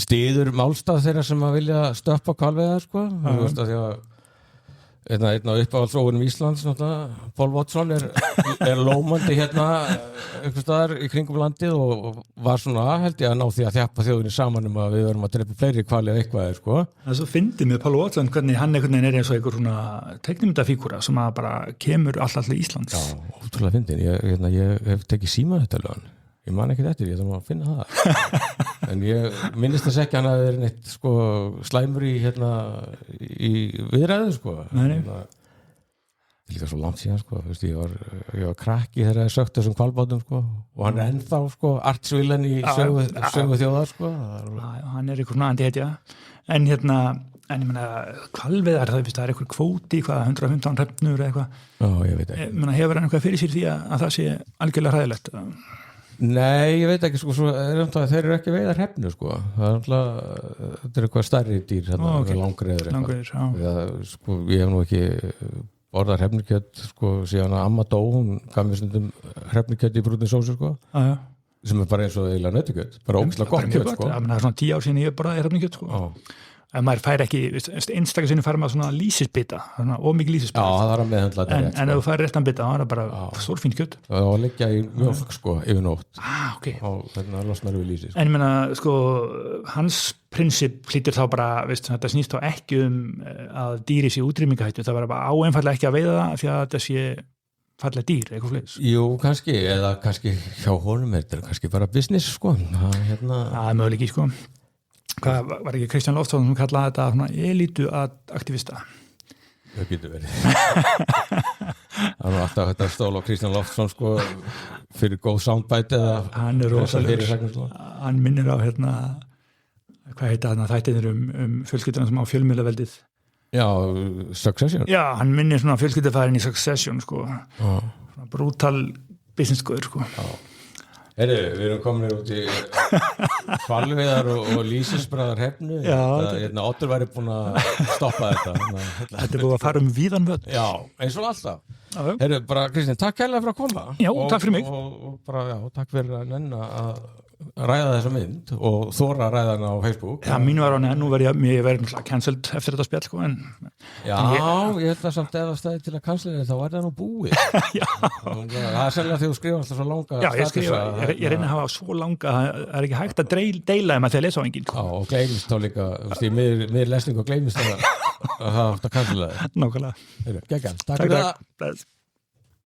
styður málstað þeirra sem að vilja stöppa hvalveiðar, sko. Þú veist að því að einn á uppáhaldsróunum Íslands, náttúrulega, Paul Watson er lómandi einhvers staðar í kringum landið og var svona held ég að ná því að þjappa þjóðinni saman að við verum að drepa fleiri hvali eða eitthvað, sko. Það er svo fyndið með Paul Watson, hvernig hann einhvern veginn er eins og einhver svona teiknimyndafígúra sem að bara kemur alltaf Íslands. Já, ótrúlega fyndin. Ég hef tekið símann þetta lögn. Ég man ekki eftir, ég þarf að finna það. En ég minnist þess ekki hann að það er neitt, sko, slæmur í viðræðu, sko. Nei. Það er líka svo langt síðan, sko. Þú veist, ég var krakki þegar ég sökti þessum hvalbátum, sko. Og hann er ennþá, sko, artsvillan í sögu þjóðar, sko. Hann er einhver náðandi hetja. En ég meina, hvalveiðar, það er einhver kvóti, 115 hrefnur eða eitthvað. Já, ég veit ekki. Hefur hann eitthvað fyrir sér því að það sé algjörlega hræðilegt? Nei, ég veit ekki, sko, þeir eru ekki veiðar hrefnu, sko. Þetta er eitthvað stærri dýr, langreiður eitthvað. Sko, ég hef nú ekki borðað hrefnukjöt, sko, síðan að amma dó, hún gaf mér stundum hrefnukjöt í brúnni sósu, sko. Sem er bara eins og eiginlega nautakjöt, bara ógeðslega gott kjöt, sko. Það er svona 10 ár síðan ég borðaði hrefnukjöt, sko. Ef maður fær ekki, einstaklega sinni fær maður svona lýsisbita, ómikið lýsisbita. Já, það er að meðhandla þetta rétt, sko. En ef þú fær réttan bita, það er bara stórfínt kjöt. Það var að leggja í mjólk, sko, yfir nótt. Ok. Og þetta losnar við lýsi, sko. En ég meina, sko, hans prinsip hlýtur þá bara, veist, þetta snýst þá ekki að dýri sé útrýmingahættu, það var bara áeinfallega ekki að veiða það því að þetta sé fallega dýr, eitthvað fleis. Jú, kannski, eða kannski hjá honum er þetta kannski bara business, sko. Það er möguleiki, sko. Hvað var ekki Kristján Loftsson sem kallaði þetta svona elítu aktivista? Það getur verið. Það var alltaf þetta stól á Kristján Loftsson, sko, fyrir góð soundbite eða hann er rosalegur. Hann minnir á hvað heita þættinir fjölskylduna sem á fjölmiðlaveldið. Já, Succession. Já, hann minnir svona fjölskyldufærin í Succession, sko. Brutal business-góður, sko. Já. Herri, við erum komin út í hvalveiðar og lýsisbræðar hrefnu. Oddur væri búin að stoppa þetta. Þetta er búin að fara víðan völd. Já, eins og alltaf. Herri, bara Kristín, takk kærlega fyrir að koma. Já, takk fyrir mig. Og bara, takk fyrir að nenna að ræða þessa mynd og þóra að ræða hana á Facebook. Já, mín var á nú verði ég verið cancelled eftir þetta spjall, sko. Ég held að samt eða stæði til að cancella þá var það nú búið. Já. Það er sérlega þegar þú skrifa alltaf svo langa statusa. Ég reyna að hafa svo langa, það er ekki hægt að deila þegar að lesa á enginn. Já, og gleymist þá líka, í miður lesning og gleymist það að hafa átt að cancella það. Nákvæmlega. Takk fyrir það.